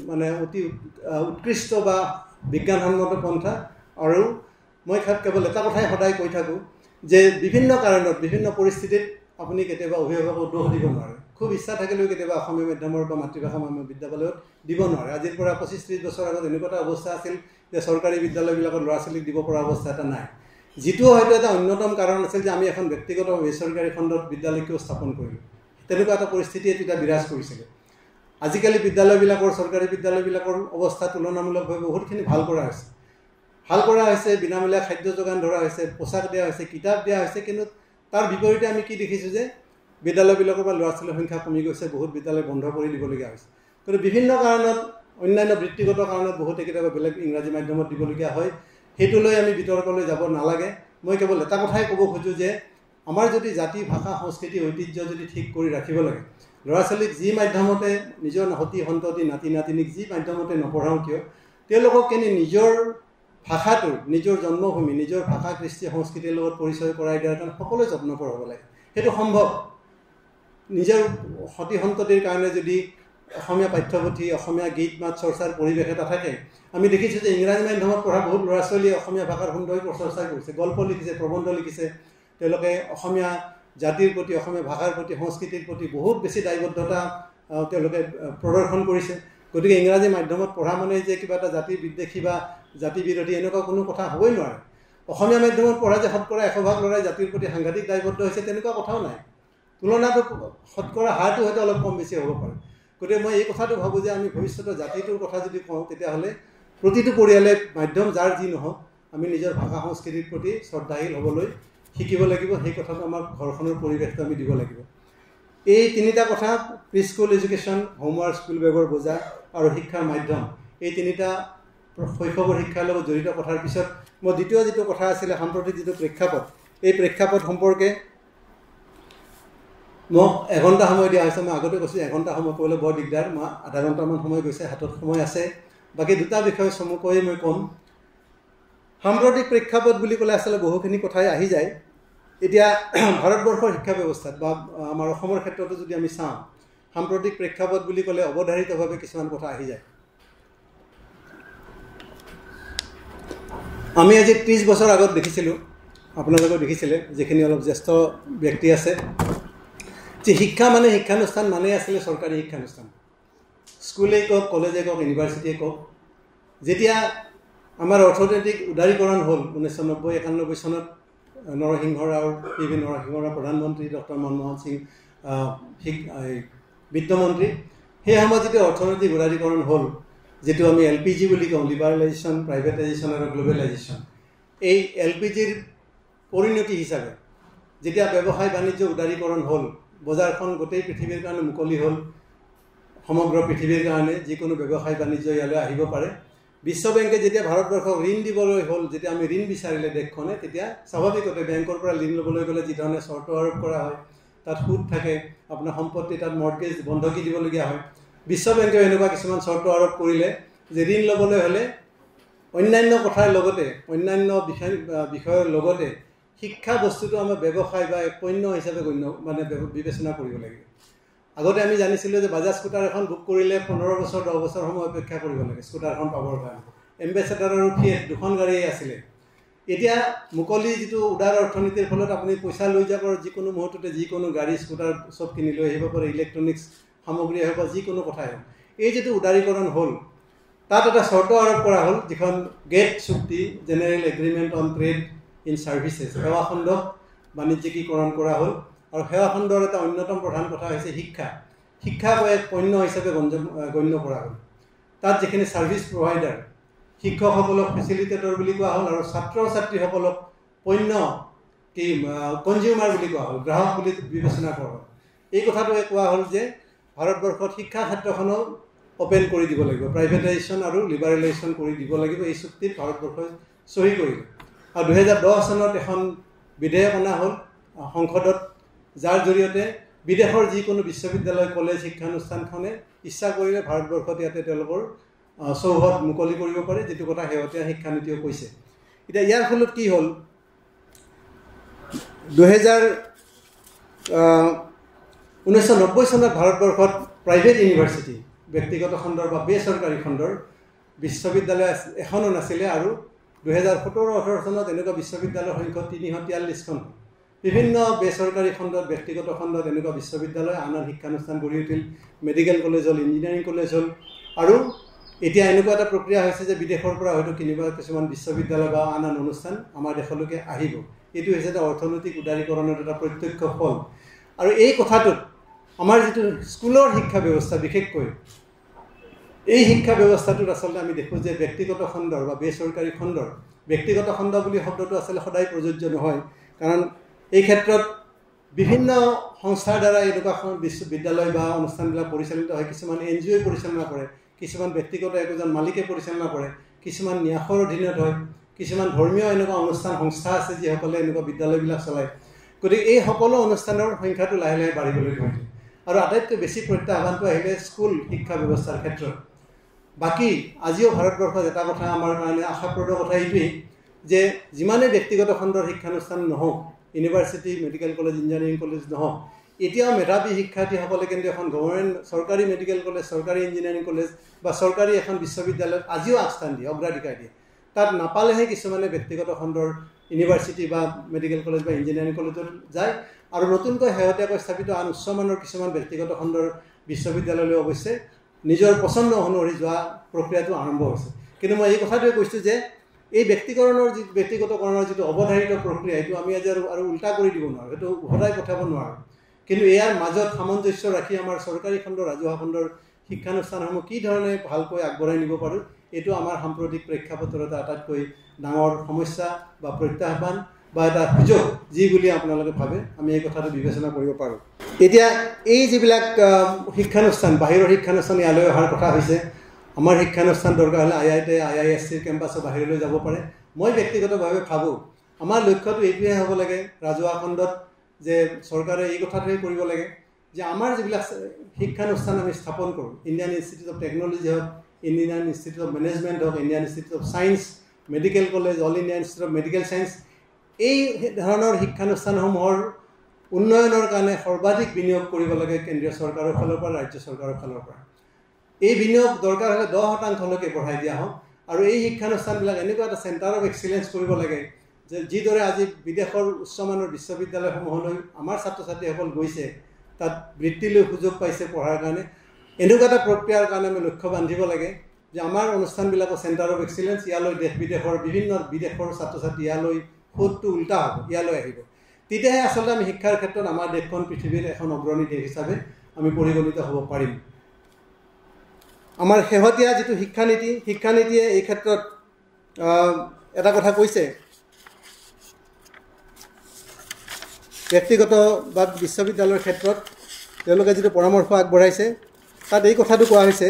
মানে অতি উৎকৃষ্ট বা বিজ্ঞানসন্মত পন্থা। আৰু মই কেৱল এটা কথাই সদায় কৈ থাকোঁ যে বিভিন্ন কাৰণত, বিভিন্ন পৰিস্থিতিত আপুনি কেতিয়াবা অভিভাৱকক দোষ দিব নোৱাৰে। খুব ইচ্ছা থাকিলেও কেতিয়াবা অসমীয়া মাধ্যমৰ বা মাতৃভাষা বিদ্যালয়ত দিব নোৱাৰে। আজিৰ পৰা 25-30 বছৰ আগত এনেকুৱা এটা অৱস্থা আছিল যে চৰকাৰী বিদ্যালয়বিলাকত ল'ৰা ছোৱালীক দিব পৰা অৱস্থা এটা নাই, যিটো হয়তো এটা অন্যতম কাৰণ আছিল যে আমি এখন ব্যক্তিগত বেচৰকাৰী খণ্ডত বিদ্যালয়কেও স্থাপন কৰিলোঁ। তেনেকুৱা এটা পৰিস্থিতিয়ে তেতিয়া বিৰাজ কৰিছিলে। আজিকালি বিদ্যালয়বিলাকৰ, চৰকাৰী বিদ্যালয়বিলাকৰ অৱস্থা তুলনামূলকভাৱে বহুতখিনি ভাল কৰা হৈছে। বিনামূলীয়া খাদ্য যোগান ধৰা হৈছে, পোচাক দিয়া হৈছে, কিতাপ দিয়া হৈছে। কিন্তু তাৰ বিপৰীতে আমি কি দেখিছোঁ যে বিদ্যালয়বিলাকৰ পৰা ল'ৰা ছোৱালীৰ সংখ্যা কমি গৈছে, বহুত বিদ্যালয় বন্ধ কৰি দিবলগীয়া হৈছে। কিন্তু বিভিন্ন কাৰণত, অন্যান্য বৃত্তিগত কাৰণত বহুতে কেতিয়াবা বেলেগ ইংৰাজী মাধ্যমত দিবলগীয়া হয়। সেইটো লৈ আমি বিতৰ্কলৈ যাব নালাগে। মই কেৱল এটা কথাই ক'ব খোজোঁ যে আমাৰ যদি জাতি, ভাষা, সংস্কৃতি, ঐতিহ্য যদি ঠিক কৰি ৰাখিব লাগে, ল'ৰা ছোৱালীক যি মাধ্যমতে, নিজৰ সতি সন্ততি, নাতি নাতিনীক যি মাধ্যমতে নপঢ়াওঁ কিয়, তেওঁলোকক কেনে নিজৰ ভাষাটোৰ, নিজৰ জন্মভূমি, নিজৰ ভাষা, কৃষ্টি, সংস্কৃতিৰ লগত পৰিচয় কৰাই দিয়াৰ কাৰণে সকলোৱে যত্নপৰ হ'ব লাগে। সেইটো সম্ভৱ। নিজৰ সতি সন্ততিৰ কাৰণে যদি অসমীয়া পাঠ্যপুথি, অসমীয়া গীত মাত চৰ্চাৰ পৰিৱেশ এটা থাকে, আমি দেখিছোঁ যে ইংৰাজী মাধ্যমত পঢ়া বহুত ল'ৰা ছোৱালীয়ে অসমীয়া ভাষাৰ সুন্দৰ প্ৰচৰ্চা কৰিছে, গল্প লিখিছে, প্ৰবন্ধ লিখিছে। তেওঁলোকে অসমীয়া জাতিৰ প্ৰতি, অসমীয়া ভাষাৰ প্ৰতি, সংস্কৃতিৰ প্ৰতি বহুত বেছি দায়বদ্ধতা তেওঁলোকে প্ৰদৰ্শন কৰিছে। গতিকে ইংৰাজী মাধ্যমত পঢ়া মানে যে কিবা এটা জাতি বিদ্বেষী বা জাতি বিৰোধী এনেকুৱা কোনো কথা হ'বই নোৱাৰে। অসমীয়া মাধ্যমত পঢ়া যে শতকৰা 100% ল'ৰাই জাতিৰ প্ৰতি সাংঘাতিক দায়বদ্ধ হৈছে, তেনেকুৱা কথাও নাই। তুলনাটো শতকৰা হাৰটো হয়তো অলপ কম বেছি হ'ব পাৰে। গতিকে মই এই কথাটো ভাবোঁ যে আমি ভৱিষ্যতৰ জাতিটোৰ কথা যদি কওঁ, তেতিয়াহ'লে প্ৰতিটো পৰিয়ালে মাধ্যম যাৰ যি নহওক, আমি নিজৰ ভাষা সংস্কৃতিৰ প্ৰতি শ্ৰদ্ধাশীল হ'বলৈ শিকিব লাগিব। সেই কথাটো আমাৰ ঘৰখনৰ পৰিৱেশটো আমি দিব লাগিব। এই তিনিটা কথা pre school education, homework, school বেগৰ বোজা আৰু শিক্ষাৰ মাধ্যম, এই তিনিটা শৈশৱৰ শিক্ষাৰ লগত জড়িত কথাৰ পিছত মই দ্বিতীয় যিটো কথা আছিলে সাম্প্ৰতিক যিটো প্ৰেক্ষাপট, এই প্ৰেক্ষাপট সম্পৰ্কে মোক এঘণ্টা সময় দিয়া হৈছে। মই আগতে কৈছোঁ এঘণ্টা সময় ক'বলৈ বৰ দিগদাৰ, মই আধা ঘণ্টামান সময় গৈছে, হাতত সময় আছে। বাকী দুটা বিষয় চমুকৈ মই ক'ম। সাম্প্ৰতিক প্ৰেক্ষাপট বুলি ক'লে আচলতে বহুখিনি কথাই আহি যায়। এতিয়া ভাৰতবৰ্ষৰ শিক্ষা ব্যৱস্থাত বা আমাৰ অসমৰ ক্ষেত্ৰতো যদি আমি চাওঁ, সাম্প্ৰতিক প্ৰেক্ষাপট বুলি ক'লে অৱধাৰিতভাৱে কিছুমান কথা আহি যায়। আমি আজি 30 বছৰ আগত দেখিছিলোঁ, আপোনালোকেও দেখিছিলে, যিখিনি অলপ জ্যেষ্ঠ ব্যক্তি আছে, যে শিক্ষা মানে শিক্ষানুষ্ঠান মানে আছিলে চৰকাৰী শিক্ষানুষ্ঠান। স্কুলেই কওক, কলেজেই কওক, ইউনিভাৰ্চিটিয়ে কওক। যেতিয়া আমাৰ অৰ্থনৈতিক উদাৰীকৰণ হ'ল 1990-91 চনত, নৰসিংহ ৰাওৰ পি.ভি. নৰসিংহ ৰাও প্ৰধানমন্ত্ৰী, ডক্টৰ মনমোহন সিং বিত্তমন্ত্ৰী, সেই সময়ত যেতিয়া অৰ্থনৈতিক উদাৰীকৰণ হ'ল, যিটো আমি LPG বুলি কওঁ, লিবাৰেলাইজেশ্যন, প্ৰাইভেটাইজেশ্যন আৰু গ্ল'বেলাইজেশ্যন, এই LPGৰ পৰিণতি হিচাপে যেতিয়া ব্যৱসায় বাণিজ্য উদাৰীকৰণ হ'ল, বজাৰখন গোটেই পৃথিৱীৰ কাৰণে মুকলি হ'ল, সমগ্ৰ পৃথিৱীৰ কাৰণে যিকোনো ব্যৱসায় বাণিজ্য ইয়ালৈ আহিব পাৰে। বিশ্ব বেংকে যেতিয়া ভাৰতবৰ্ষক ঋণ দিবলৈ হ'ল, যেতিয়া আমি ঋণ বিচাৰিলে দেশখনে, তেতিয়া স্বাভাৱিকতে বেংকৰ পৰা ঋণ ল'বলৈ গ'লে যি ধৰণে চৰ্ত আৰোপ কৰা হয়, তাত সুদ থাকে, আপোনাৰ সম্পত্তি তাত মৰ্টগেজ বন্ধকি দিবলগীয়া হয়। বিশ্ব বেংকেও এনেকুৱা কিছুমান চৰ্ত আৰোপ কৰিলে যে ঋণ ল'বলৈ হ'লে অন্যান্য কথাৰ লগতে, অন্যান্য বিষয়ৰ লগতে শিক্ষা বস্তুটো আমাৰ ব্যৱসায় বা পণ্য হিচাপে বিবেচনা কৰিব লাগিব। আগতে আমি জানিছিলোঁ যে বাজাজ স্কুটাৰ এখন বুক কৰিলে 15 বছৰ 10 বছৰ সময় অপেক্ষা কৰিব লাগে স্কুটাৰখন পাবৰ কাৰণে। এম্বেচেডাৰ আৰু ফিয়েট দুখন গাড়ীয়ে আছিলে। এতিয়া মুকলি যিটো উদাৰ অৰ্থনীতিৰ ফলত আপুনি পইচা লৈ যাব আৰু যিকোনো মুহূৰ্ততে যিকোনো গাড়ী স্কুটাৰ চব কিনি লৈ আহিব পাৰে, ইলেক্ট্ৰনিক্স সামগ্ৰী হওক বা যিকোনো কথাই হওক। এই যিটো উদাৰীকৰণ হ'ল, তাত এটা চৰ্ত আৰোপ কৰা হ'ল, যিখন গেট চুক্তি, general agreement on trade in services, সেৱা খণ্ডক বাণিজ্যিকীকৰণ কৰা হ'ল। আৰু সেৱা খণ্ডৰ এটা অন্যতম প্ৰধান কথা হৈছে শিক্ষা। শিক্ষাক এক পণ্য হিচাপে গণ্য কৰা হ'ল। তাত যিখিনি ছাৰ্ভিচ প্ৰভাইডাৰ, শিক্ষকসকলক ফেচিলিটেটৰ বুলি কোৱা হ'ল, আৰু ছাত্ৰ ছাত্ৰীসকলক পণ্য কনজিউমাৰ বুলি কোৱা হ'ল, গ্ৰাহক বুলি বিবেচনা কৰা হ'ল। এই কথাটোৱে কোৱা হ'ল যে ভাৰতবৰ্ষত শিক্ষা ক্ষেত্ৰখনো অপেন কৰি দিব লাগিব, প্ৰাইভেটাইজেশ্যন আৰু লিবাৰেলাইজেশ্যন কৰি দিব লাগিব। এই চুক্তিত ভাৰতবৰ্ষই চহী কৰিলে। আৰু 2010 চনত এখন বিধেয়ক অনা হ'ল সংসদত, যাৰ জৰিয়তে বিদেশৰ যিকোনো বিশ্ববিদ্যালয়, কলেজ, শিক্ষানুষ্ঠানখনে ইচ্ছা কৰিলে ভাৰতবৰ্ষত ইয়াতে তেওঁলোকৰ চৌহদ মুকলি কৰিব পাৰে, যিটো কথা শেহতীয়া শিক্ষানীতিও কৈছে। এতিয়া ইয়াৰ ফলত কি হ'ল, 1990 চনত ভাৰতবৰ্ষত প্ৰাইভেট ইউনিভাৰ্চিটি, ব্যক্তিগত খণ্ডৰ বা বেচৰকাৰী খণ্ডৰ বিশ্ববিদ্যালয় এখনো নাছিলে। আৰু 2017-18 চনত এনেকুৱা বিশ্ববিদ্যালয়ৰ সংখ্যা 343খন। বিভিন্ন বেচৰকাৰী খণ্ডত, ব্যক্তিগত খণ্ডত এনেকুৱা বিশ্ববিদ্যালয়, আন শিক্ষানুষ্ঠান গঢ়ি উঠিল। মেডিকেল কলেজ হ'ল, ইঞ্জিনিয়াৰিং কলেজ হ'ল। আৰু এতিয়া এনেকুৱা এটা প্ৰক্ৰিয়া হৈছে যে বিদেশৰ পৰা হয়তো কিছুমান বিশ্ববিদ্যালয় বা আন অনুষ্ঠান আমাৰ দেশলৈকে আহিব। এইটো হৈছে এটা অৰ্থনৈতিক উদাৰীকৰণৰ এটা প্ৰত্যক্ষ ফল। আৰু এই কথাটোত আমাৰ যিটো স্কুলৰ শিক্ষা ব্যৱস্থা, বিশেষকৈ এই শিক্ষা ব্যৱস্থাটোত আচলতে আমি দেখোঁ যে ব্যক্তিগত খণ্ডৰ বা বেচৰকাৰী খণ্ডৰ, ব্যক্তিগত খণ্ড বুলি শব্দটো আচলতে সদায় প্ৰযোজ্য নহয়, কাৰণ এই ক্ষেত্ৰত বিভিন্ন সংস্থাৰ দ্বাৰা এনেকুৱা বিশ্ববিদ্যালয় বা অনুষ্ঠানবিলাক পৰিচালিত হয়। কিছুমান NGO পৰিচালনা কৰে, কিছুমান ব্যক্তিগত একোজন মালিকে পৰিচালনা কৰে, কিছুমান ন্যাসৰ অধীনত হয়, কিছুমান ধৰ্মীয় এনেকুৱা অনুষ্ঠান সংস্থা আছে যিসকলে এনেকুৱা বিদ্যালয়বিলাক চলায়। গতিকে এই সকলো অনুষ্ঠানৰ সংখ্যাটো লাহে লাহে বাঢ়িবলৈ ধৰিছে। আৰু আটাইতকৈ বেছি প্ৰত্যাহ্বানটো আহিলে স্কুল শিক্ষা ব্যৱস্থাৰ ক্ষেত্ৰত। বাকী আজিও ভাৰতবৰ্ষত এটা কথা আমাৰ কাৰণে আশাপ্ৰদ কথা এইটোৱেই যে যিমানেই ব্যক্তিগত খণ্ডৰ শিক্ষানুষ্ঠান নহওক, university, medical college, engineering college নহওক, এতিয়াও মেধাৱী শিক্ষাৰ্থীসকলে কিন্তু এখন গভৰ্ণমেণ্ট চৰকাৰী মেডিকেল কলেজ, চৰকাৰী ইঞ্জিনিয়াৰিং কলেজ বা চৰকাৰী এখন বিশ্ববিদ্যালয়ত আজিও আগস্থান দিয়ে, অগ্ৰাধিকাৰ দিয়ে। তাত নাপালেহে কিছুমানে ব্যক্তিগত খণ্ডৰ ইউনিভাৰ্চিটি বা মেডিকেল কলেজ বা ইঞ্জিনিয়াৰিং কলেজত যায়। আৰু নতুনকৈ শেহতীয়াকৈ স্থাপিত আন উচ্চমানৰ কিছুমান ব্যক্তিগত খণ্ডৰ বিশ্ববিদ্যালয়লৈ অৱশ্যে নিজৰ পচন্দ অনুসৰি যোৱা প্ৰক্ৰিয়াটো আৰম্ভ হৈছে। কিন্তু মই এই কথাটোৱে কৈছোঁ যে এই ব্যক্তিগতকৰণৰ যিটো অৱধাৰিত প্ৰক্ৰিয়া, এইটো আমি আজি আৰু উল্টা কৰি দিব নোৱাৰোঁ, সেইটো উভতাই পঠাব নোৱাৰোঁ। কিন্তু ইয়াৰ মাজত সামঞ্জস্য ৰাখি আমাৰ চৰকাৰী খণ্ড, ৰাজহুৱা খণ্ডৰ শিক্ষানুষ্ঠানসমূহ কি ধৰণে ভালকৈ আগবঢ়াই নিব পাৰোঁ, এইটো আমাৰ সাম্প্ৰতিক প্ৰেক্ষাপটৰ এটা আটাইতকৈ ডাঙৰ সমস্যা বা প্ৰত্যাহ্বান বা এটা সুযোগ যি বুলি আপোনালোকে ভাবে, আমি এই কথাটো বিবেচনা কৰিব পাৰোঁ। এতিয়া এই যিবিলাক শিক্ষানুষ্ঠান বাহিৰৰ শিক্ষানুষ্ঠান ইয়ালৈ অহাৰ কথা হৈছে আমাৰ শিক্ষানুষ্ঠান দৰকাৰ হ'লে IIScৰ কেম্পাছৰ বাহিৰলৈ যাব পাৰে মই ব্যক্তিগতভাৱে ভাবোঁ আমাৰ লক্ষ্যটো এইটোৱে হ'ব লাগে ৰাজহুৱা খণ্ডত যে চৰকাৰে এই কথাটোৱে কৰিব লাগে যে আমাৰ যিবিলাক শিক্ষানুষ্ঠান আমি স্থাপন কৰোঁ ইণ্ডিয়ান ইনষ্টিটিউট অফ টেকন'লজি হওক ইণ্ডিয়ান ইনষ্টিটিউট অফ মেনেজমেণ্ট হওক Indian institute of science medical college all India institute of medical science এই ধৰণৰ শিক্ষানুষ্ঠানসমূহৰ উন্নয়নৰ কাৰণে সৰ্বাধিক বিনিয়োগ কৰিব লাগে কেন্দ্ৰীয় চৰকাৰৰ ফালৰ পৰা ৰাজ্য চৰকাৰৰ ফালৰ পৰা এই বিনিয়োগ দৰকাৰ হ'লে 10%লৈকে বঢ়াই দিয়া হওক আৰু এই শিক্ষানুষ্ঠানবিলাক এনেকুৱা এটা চেণ্টাৰ অফ এক্সিলেঞ্চ কৰিব লাগে যে যিদৰে আজি বিদেশৰ উচ্চমানৰ বিশ্ববিদ্যালয়সমূহলৈ আমাৰ ছাত্ৰ ছাত্ৰীসকল গৈছে তাত বৃত্তিলৈ সুযোগ পাইছে পঢ়াৰ কাৰণে এনেকুৱা এটা প্ৰক্ৰিয়াৰ কাৰণে আমি লক্ষ্য বান্ধিব লাগে যে আমাৰ অনুষ্ঠানবিলাকৰ চেণ্টাৰ অফ এক্সিলেঞ্চ ইয়ালৈ দেশ বিদেশৰ বিভিন্ন বিদেশৰ ছাত্ৰ ছাত্ৰী ইয়ালৈ সোঁতটো উল্টা হ'ব ইয়ালৈ আহিব তেতিয়াহে আচলতে আমি শিক্ষাৰ ক্ষেত্ৰত আমাৰ দেশখন পৃথিৱীৰ এখন অগ্ৰণী দেশ হিচাপে আমি পৰিগণিত হ'ব পাৰিম আমাৰ শেহতীয়া যিটো শিক্ষানীতিয়ে এই ক্ষেত্ৰত এটা কথা কৈছে ব্যক্তিগত বা বিশ্ববিদ্যালয়ৰ ক্ষেত্ৰত তেওঁলোকে যিটো পৰামৰ্শ আগবঢ়াইছে তাত এই কথাটো কোৱা হৈছে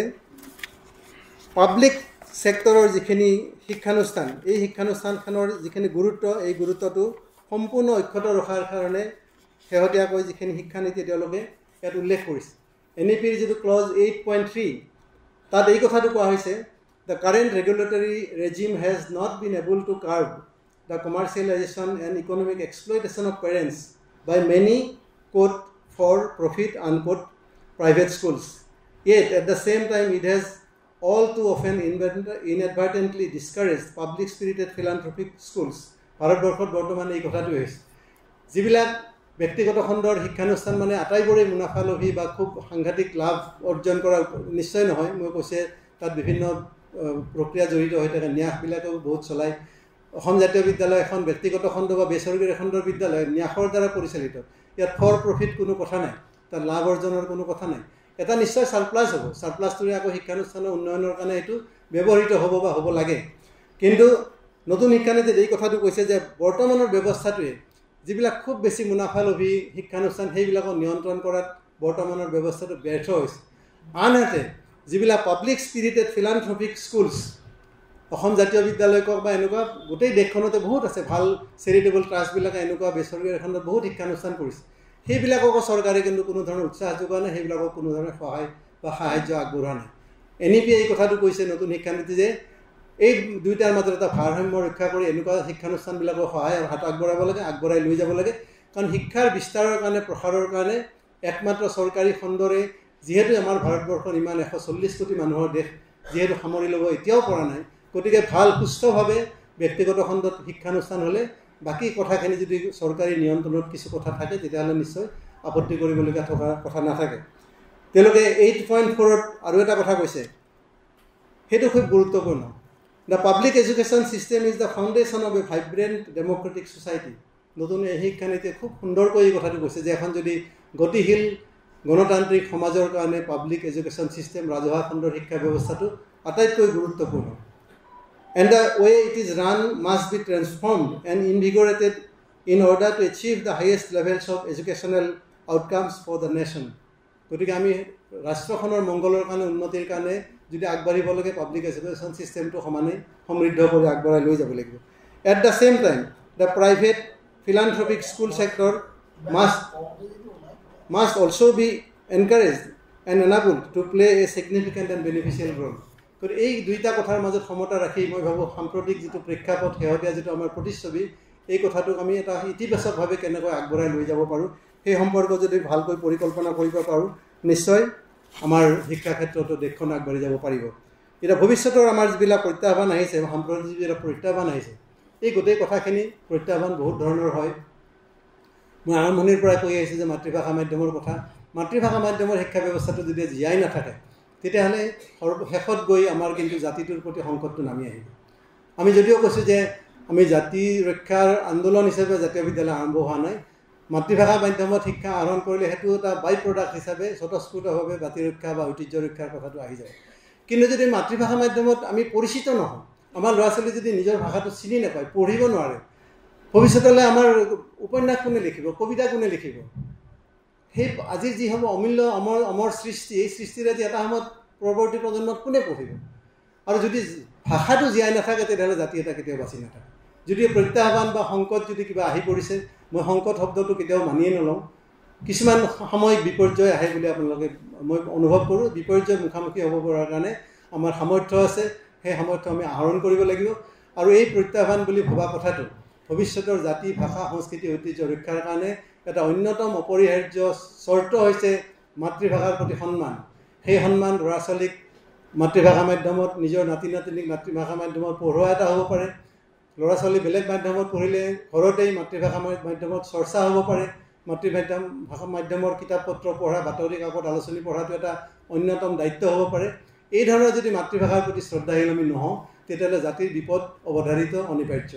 পাব্লিক ছেক্টৰৰ যিখিনি শিক্ষানুষ্ঠান এই শিক্ষানুষ্ঠানখনৰ যিখিনি গুৰুত্ব এই গুৰুত্বটো সম্পূৰ্ণ অক্ষত ৰখাৰ কাৰণে শেহতীয়াকৈ যিখিনি শিক্ষানীতি তেওঁলোকে ইয়াত উল্লেখ কৰিছে NEPৰ যিটো ক্লজ 8.3 তাত এই কথাটো কোৱা হৈছে the current regulatory regime has not been able to curb the commercialisation and economic exploitation of parents by many quote for profit unquote private schools yet at the same time it has all too often inadvertently discouraged public spirited philanthropic schools ভাৰতবৰ্ষত বৰ্তমান এই কথাটো হৈছে যিবিলাক ব্যক্তিগত খণ্ডৰ শিক্ষানুষ্ঠান মানে আটাইবোৰে মুনাফালোভী বা খুব সাংঘাতিক লাভ অৰ্জন কৰা নিশ্চয় নহয় মই কৈছে তাত বিভিন্ন প্ৰক্ৰিয়া জড়িত হৈ থাকে ন্যাসবিলাকেও বহুত চলায় অসম জাতীয় বিদ্যালয় এখন ব্যক্তিগত খণ্ড বা বেচৰকাৰী খণ্ডৰ বিদ্যালয় ন্যাসৰ দ্বাৰা পৰিচালিত ইয়াত ফৰ প্ৰফিট কোনো কথা নাই তাত লাভ অৰ্জনৰ কোনো কথা নাই এটা নিশ্চয় ছাৰপ্লাছ হ'ব ছাৰপ্লাছটোৰে আকৌ শিক্ষানুষ্ঠানৰ উন্নয়নৰ কাৰণে এইটো ব্যৱহৃত হ'ব বা হ'ব লাগে কিন্তু নতুন শিক্ষানীতিত এই কথাটো কৈছে যে বৰ্তমানৰ ব্যৱস্থাটোৱে যিবিলাক খুব বেছি মুনাফালোভী শিক্ষানুষ্ঠান সেইবিলাকক নিয়ন্ত্ৰণ কৰাত বৰ্তমানৰ ব্যৱস্থাটো ব্যৰ্থ হৈছে আনহাতে যিবিলাক পাব্লিক স্পিৰিটেড ফিলান্থ্ৰপিক স্কুলছ অসম জাতীয় বিদ্যালয় কওক বা এনেকুৱা গোটেই দেশখনতে বহুত আছে ভাল চেৰিটেবল ট্ৰাষ্টবিলাকে এনেকুৱা বেচৰকাৰী খণ্ডত বহুত শিক্ষানুষ্ঠান কৰিছে সেইবিলাককো চৰকাৰে কিন্তু কোনো ধৰণৰ উৎসাহ যোগোৱা নাই সেইবিলাকক কোনো ধৰণৰ সহায় বা সাহায্য আগবঢ়োৱা নাই NEP এই কথাটো কৈছে নতুন শিক্ষানীতি যে এই দুইটাৰ মাজত এটা ভাৰসাম্য ৰক্ষা কৰি এনেকুৱা শিক্ষানুষ্ঠানবিলাকৰ সহায় আৰু হাত আগবঢ়াব লাগে আগবঢ়াই লৈ যাব লাগে কাৰণ শিক্ষাৰ বিস্তাৰৰ কাৰণে প্ৰসাৰৰ কাৰণে একমাত্ৰ চৰকাৰী খণ্ডৰে যিহেতু আমাৰ ভাৰতবৰ্ষৰ ইমান 140 কোটি মানুহৰ দেশ যিহেতু সামৰি ল'ব এতিয়াও পৰা নাই গতিকে ভাল সুস্থভাৱে ব্যক্তিগত খণ্ডত শিক্ষানুষ্ঠান হ'লে বাকী কথাখিনি যদি চৰকাৰী নিয়ন্ত্ৰণত কিছু কথা থাকে তেতিয়াহ'লে নিশ্চয় আপত্তি কৰিবলগীয়া থকা কথা নাথাকে তেওঁলোকে 8.4ত আৰু এটা কথা কৈছে সেইটো খুব গুৰুত্বপূৰ্ণ the public education system is the foundation of A vibrant Democratic society নতুন এই শিক্ষানীতিয়ে খুব সুন্দৰকৈ এই কথাটো কৈছে যে এখন যদি গতিশীল গণতান্ত্ৰিক সমাজৰ কাৰণে পাব্লিক এডুকেশ্যন ছিষ্টেম ৰাজহুৱা খণ্ডৰ শিক্ষা ব্যৱস্থাটো আটাইতকৈ গুৰুত্বপূৰ্ণ and the way it is run must be transformed and invigorated in order to achieve the highest levels of educational outcomes for the nation. গতিকে আমি ৰাষ্ট্ৰখনৰ মংগলৰ কাৰণে উন্নতিৰ কাৰণে যদি আগবাঢ়িব লাগে পাব্লিক এডুকেশ্যন ছিষ্টেমটো সমানে সমৃদ্ধ কৰি আগবঢ়াই লৈ যাব লাগিব at the same time the private philanthropic school sector must also be encouraged and enabled to play a significant and beneficial role. গতিকে এই দুইটা কথাৰ মাজত সমতা ৰাখি মই ভাবোঁ সাম্প্ৰতিক যিটো প্ৰেক্ষাপট শেহতীয়া যিটো আমাৰ প্ৰতিচ্ছবি এই কথাটোক আমি এটা ইতিবাচকভাৱে কেনেকৈ আগবঢ়াই লৈ যাব পাৰোঁ সেই সম্পৰ্কত যদি ভালকৈ পৰিকল্পনা কৰিব পাৰোঁ নিশ্চয় আমাৰ শিক্ষা ক্ষেত্ৰতো দেশখন আগবাঢ়ি যাব পাৰিব এতিয়া ভৱিষ্যতৰ আমাৰ যিবিলাক প্ৰত্যাহ্বান আহিছে সাম্প্ৰতিক যিবিলাক প্ৰত্যাহ্বান আহিছে এই গোটেই কথাখিনি প্ৰত্যাহ্বান বহুত ধৰণৰ হয় মই আৰম্ভণিৰ পৰাই কৈ আহিছোঁ যে মাতৃভাষা মাধ্যমৰ কথা মাতৃভাষা মাধ্যমৰ শিক্ষা ব্যৱস্থাটো যদি জীয়াই নাথাকে তেতিয়াহ'লে শেষত গৈ আমাৰ কিন্তু জাতিটোৰ প্ৰতি সংকটটো নামি আহিব আমি যদিও কৈছোঁ যে আমি জাতি ৰক্ষাৰ আন্দোলন হিচাপে জাতীয় বিদ্যালয় আৰম্ভ হোৱা নাই মাতৃভাষা মাধ্যমত শিক্ষা আহৰণ কৰিলে সেইটো এটা বাই প্ৰডাক্ট হিচাপে স্বতঃস্ফূৰ্তভাৱে জাতি ৰক্ষা বা ঐতিহ্য ৰক্ষাৰ কথাটো আহি যায় কিন্তু যদি মাতৃভাষা মাধ্যমত আমি পৰিচিত নহওঁ আমাৰ ল'ৰা ছোৱালী যদি নিজৰ ভাষাটো চিনি নাপায় পঢ়িব নোৱাৰে ভৱিষ্যতলৈ আমাৰ উপন্যাস কোনে লিখিব কবিতা কোনে লিখিব সেই আজিৰ যি হ'ব অমূল্য অমৰ সৃষ্টি, এই সৃষ্টিৰে যি এটা সময়ত পৰৱৰ্তী প্ৰজন্মত কোনে পঢ়িব? আৰু যদি ভাষাটো জীয়াই নাথাকে তেতিয়াহ'লে জাতি এটা কেতিয়াও বাচি নাথাকে। যদি প্ৰত্যাহ্বান বা সংকট যদি কিবা আহি পৰিছে, মই সংকট শব্দটো কেতিয়াও মানিয়ে নলওঁ। কিছুমান সাময়িক বিপৰ্যয় আহে বুলি আপোনালোকে মই অনুভৱ কৰোঁ। বিপৰ্যয় মুখামুখি হ'ব পৰাৰ কাৰণে আমাৰ সামৰ্থ্য আছে, সেই সামৰ্থ্য আমি আহৰণ কৰিব লাগিব। আৰু এই প্ৰত্যাহ্বান বুলি ভবা কথাটো ভৱিষ্যতৰ জাতি, ভাষা, সংস্কৃতি, ঐতিহ্য ৰক্ষাৰ কাৰণে এটা অন্যতম অপৰিহাৰ্য চৰ্ত হৈছে মাতৃভাষাৰ প্ৰতি সন্মান। সেই সন্মান ল'ৰা ছোৱালীক মাতৃভাষা মাধ্যমত, নিজৰ নাতি নাতিনীক মাতৃভাষা মাধ্যমত পঢ়োৱা এটা হ'ব পাৰে। ল'ৰা ছোৱালী বেলেগ মাধ্যমত পঢ়িলে ঘৰতেই মাতৃভাষা মাধ্যমত চৰ্চা হ'ব পাৰে। ভাষা মাধ্যমৰ কিতাপ পত্ৰ পঢ়া, বাতৰি কাকত, আলোচনী পঢ়াটো এটা অন্যতম দায়িত্ব হ'ব পাৰে। এই ধৰণৰ যদি মাতৃভাষাৰ প্ৰতি শ্ৰদ্ধাশীল আমি নহওঁ তেতিয়াহ'লে জাতিৰ বিপদ অৱধাৰিত, অনিবাৰ্য।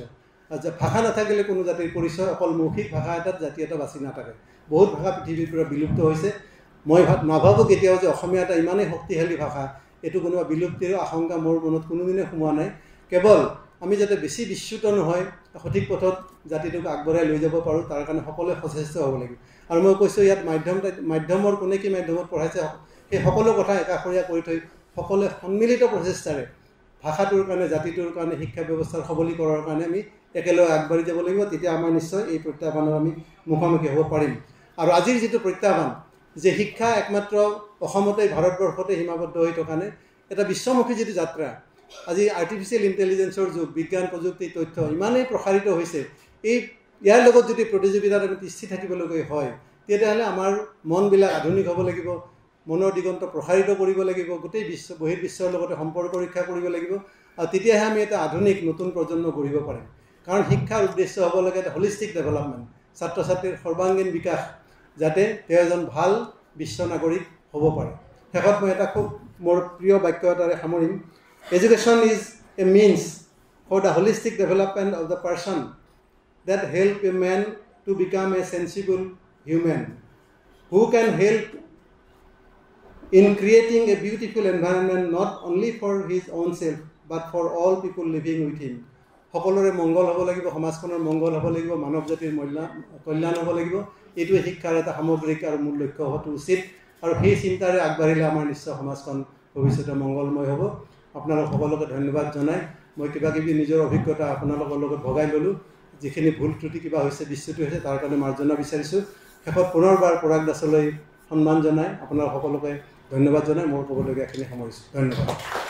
ভাষা নাথাকিলে কোনো জাতিৰ পৰিচয়, অকল মৌখিক ভাষা এটাত জাতি এটা বাচি নাথাকে। বহুত ভাষা পৃথিৱীৰ পৰা বিলুপ্ত হৈছে। মই নাভাবোঁ কেতিয়াও যে অসমীয়া এটা ইমানেই শক্তিশালী ভাষা, এইটো কোনোবা বিলুপ্তিৰ আশংকা মোৰ মনত কোনোদিনে সোমোৱা নাই। কেৱল আমি যাতে বেছি বিচ্যুত নহয়, সঠিক পথত জাতিটোক আগবঢ়াই লৈ যাব পাৰোঁ, তাৰ কাৰণে সকলোৱে সচেষ্ট হ'ব লাগিব। আৰু মই কৈছোঁ ইয়াত মাধ্যমৰ কোনে কি মাধ্যমত পঢ়াইছে সেই সকলো কথা একাষৰীয়া কৰি থৈ সকলোৱে সন্মিলিত প্ৰচেষ্টাৰে ভাষাটোৰ কাৰণে, জাতিটোৰ কাৰণে, শিক্ষা ব্যৱস্থাৰ সবলীকৰণৰ কাৰণে আমি একেলগে আগবাঢ়ি যাব লাগিব। তেতিয়া আমাৰ নিশ্চয় এই প্ৰত্যাহ্বানৰ আমি মুখামুখি হ'ব পাৰিম। আৰু আজিৰ যিটো প্ৰত্যাহ্বান যে শিক্ষা একমাত্ৰ অসমতেই, ভাৰতবৰ্ষতে সীমাবদ্ধ হৈ থকা নাই, এটা বিশ্বমুখী যিটো যাত্ৰা, আজি আৰ্টিফিচিয়েল ইণ্টেলিজেন্সৰ যুগ, বিজ্ঞান প্ৰযুক্তি, তথ্য ইমানেই প্ৰসাৰিত হৈছে, ইয়াৰ লগত যদি প্ৰতিযোগিতাত আমি তিষ্ঠি থাকিবলগীয়া হয় তেতিয়াহ'লে আমাৰ মনবিলাক আধুনিক হ'ব লাগিব, মনৰ দিগন্ত প্ৰসাৰিত কৰিব লাগিব, গোটেই বহিৰ্বিশ্বৰ লগতে সম্পৰ্ক ৰক্ষা কৰিব লাগিব। আৰু তেতিয়াহে আমি এটা আধুনিক নতুন প্ৰজন্ম গঢ়িব পাৰিম। কাৰণ শিক্ষাৰ উদ্দেশ্য হ'ব লাগে এটা হলিষ্টিক ডেভেলপমেণ্ট, ছাত্ৰ ছাত্ৰীৰ সৰ্বাংগীন বিকাশ, যাতে তেওঁ এজন ভাল বিশ্ব নাগৰিক হ'ব পাৰে। শেষত মই এটা খুব মোৰ প্ৰিয় বাক্য এটাৰে সামৰিম। Education is a means for the holistic development of the person that help a man to become a sensible human who can help in creating a beautiful environment not only for his own self but for all people living with him. সকলোৰে মংগল হ'ব লাগিব, সমাজখনৰ মংগল হ'ব লাগিব, মানৱ জাতিৰ কল্যাণ হ'ব লাগিব। এইটোৱে শিক্ষাৰ এটা সামগ্ৰিক আৰু মূল লক্ষ্য হোৱাটো উচিত। আৰু সেই চিন্তাৰে আগবাঢ়িলে আমাৰ নিশ্চয় সমাজখন ভৱিষ্যতে মংগলময় হ'ব। আপোনালোক সকলোকে ধন্যবাদ জনাই মই কিবাকিবি নিজৰ অভিজ্ঞতা আপোনালোকৰ লগত ভগাই ল'লোঁ। যিখিনি ভুল ত্ৰুটি কিবা হৈছে, বিচ্যুতি হৈছে, তাৰ কাৰণে মাৰ্জনা বিচাৰিছোঁ। শেষত পুনৰবাৰ পৰাগ দাসলৈ সন্মান জনাই আপোনালোক সকলোকে ধন্যবাদ জনাই মোৰ ক'বলগীয়াখিনি সামৰিছোঁ। ধন্যবাদ।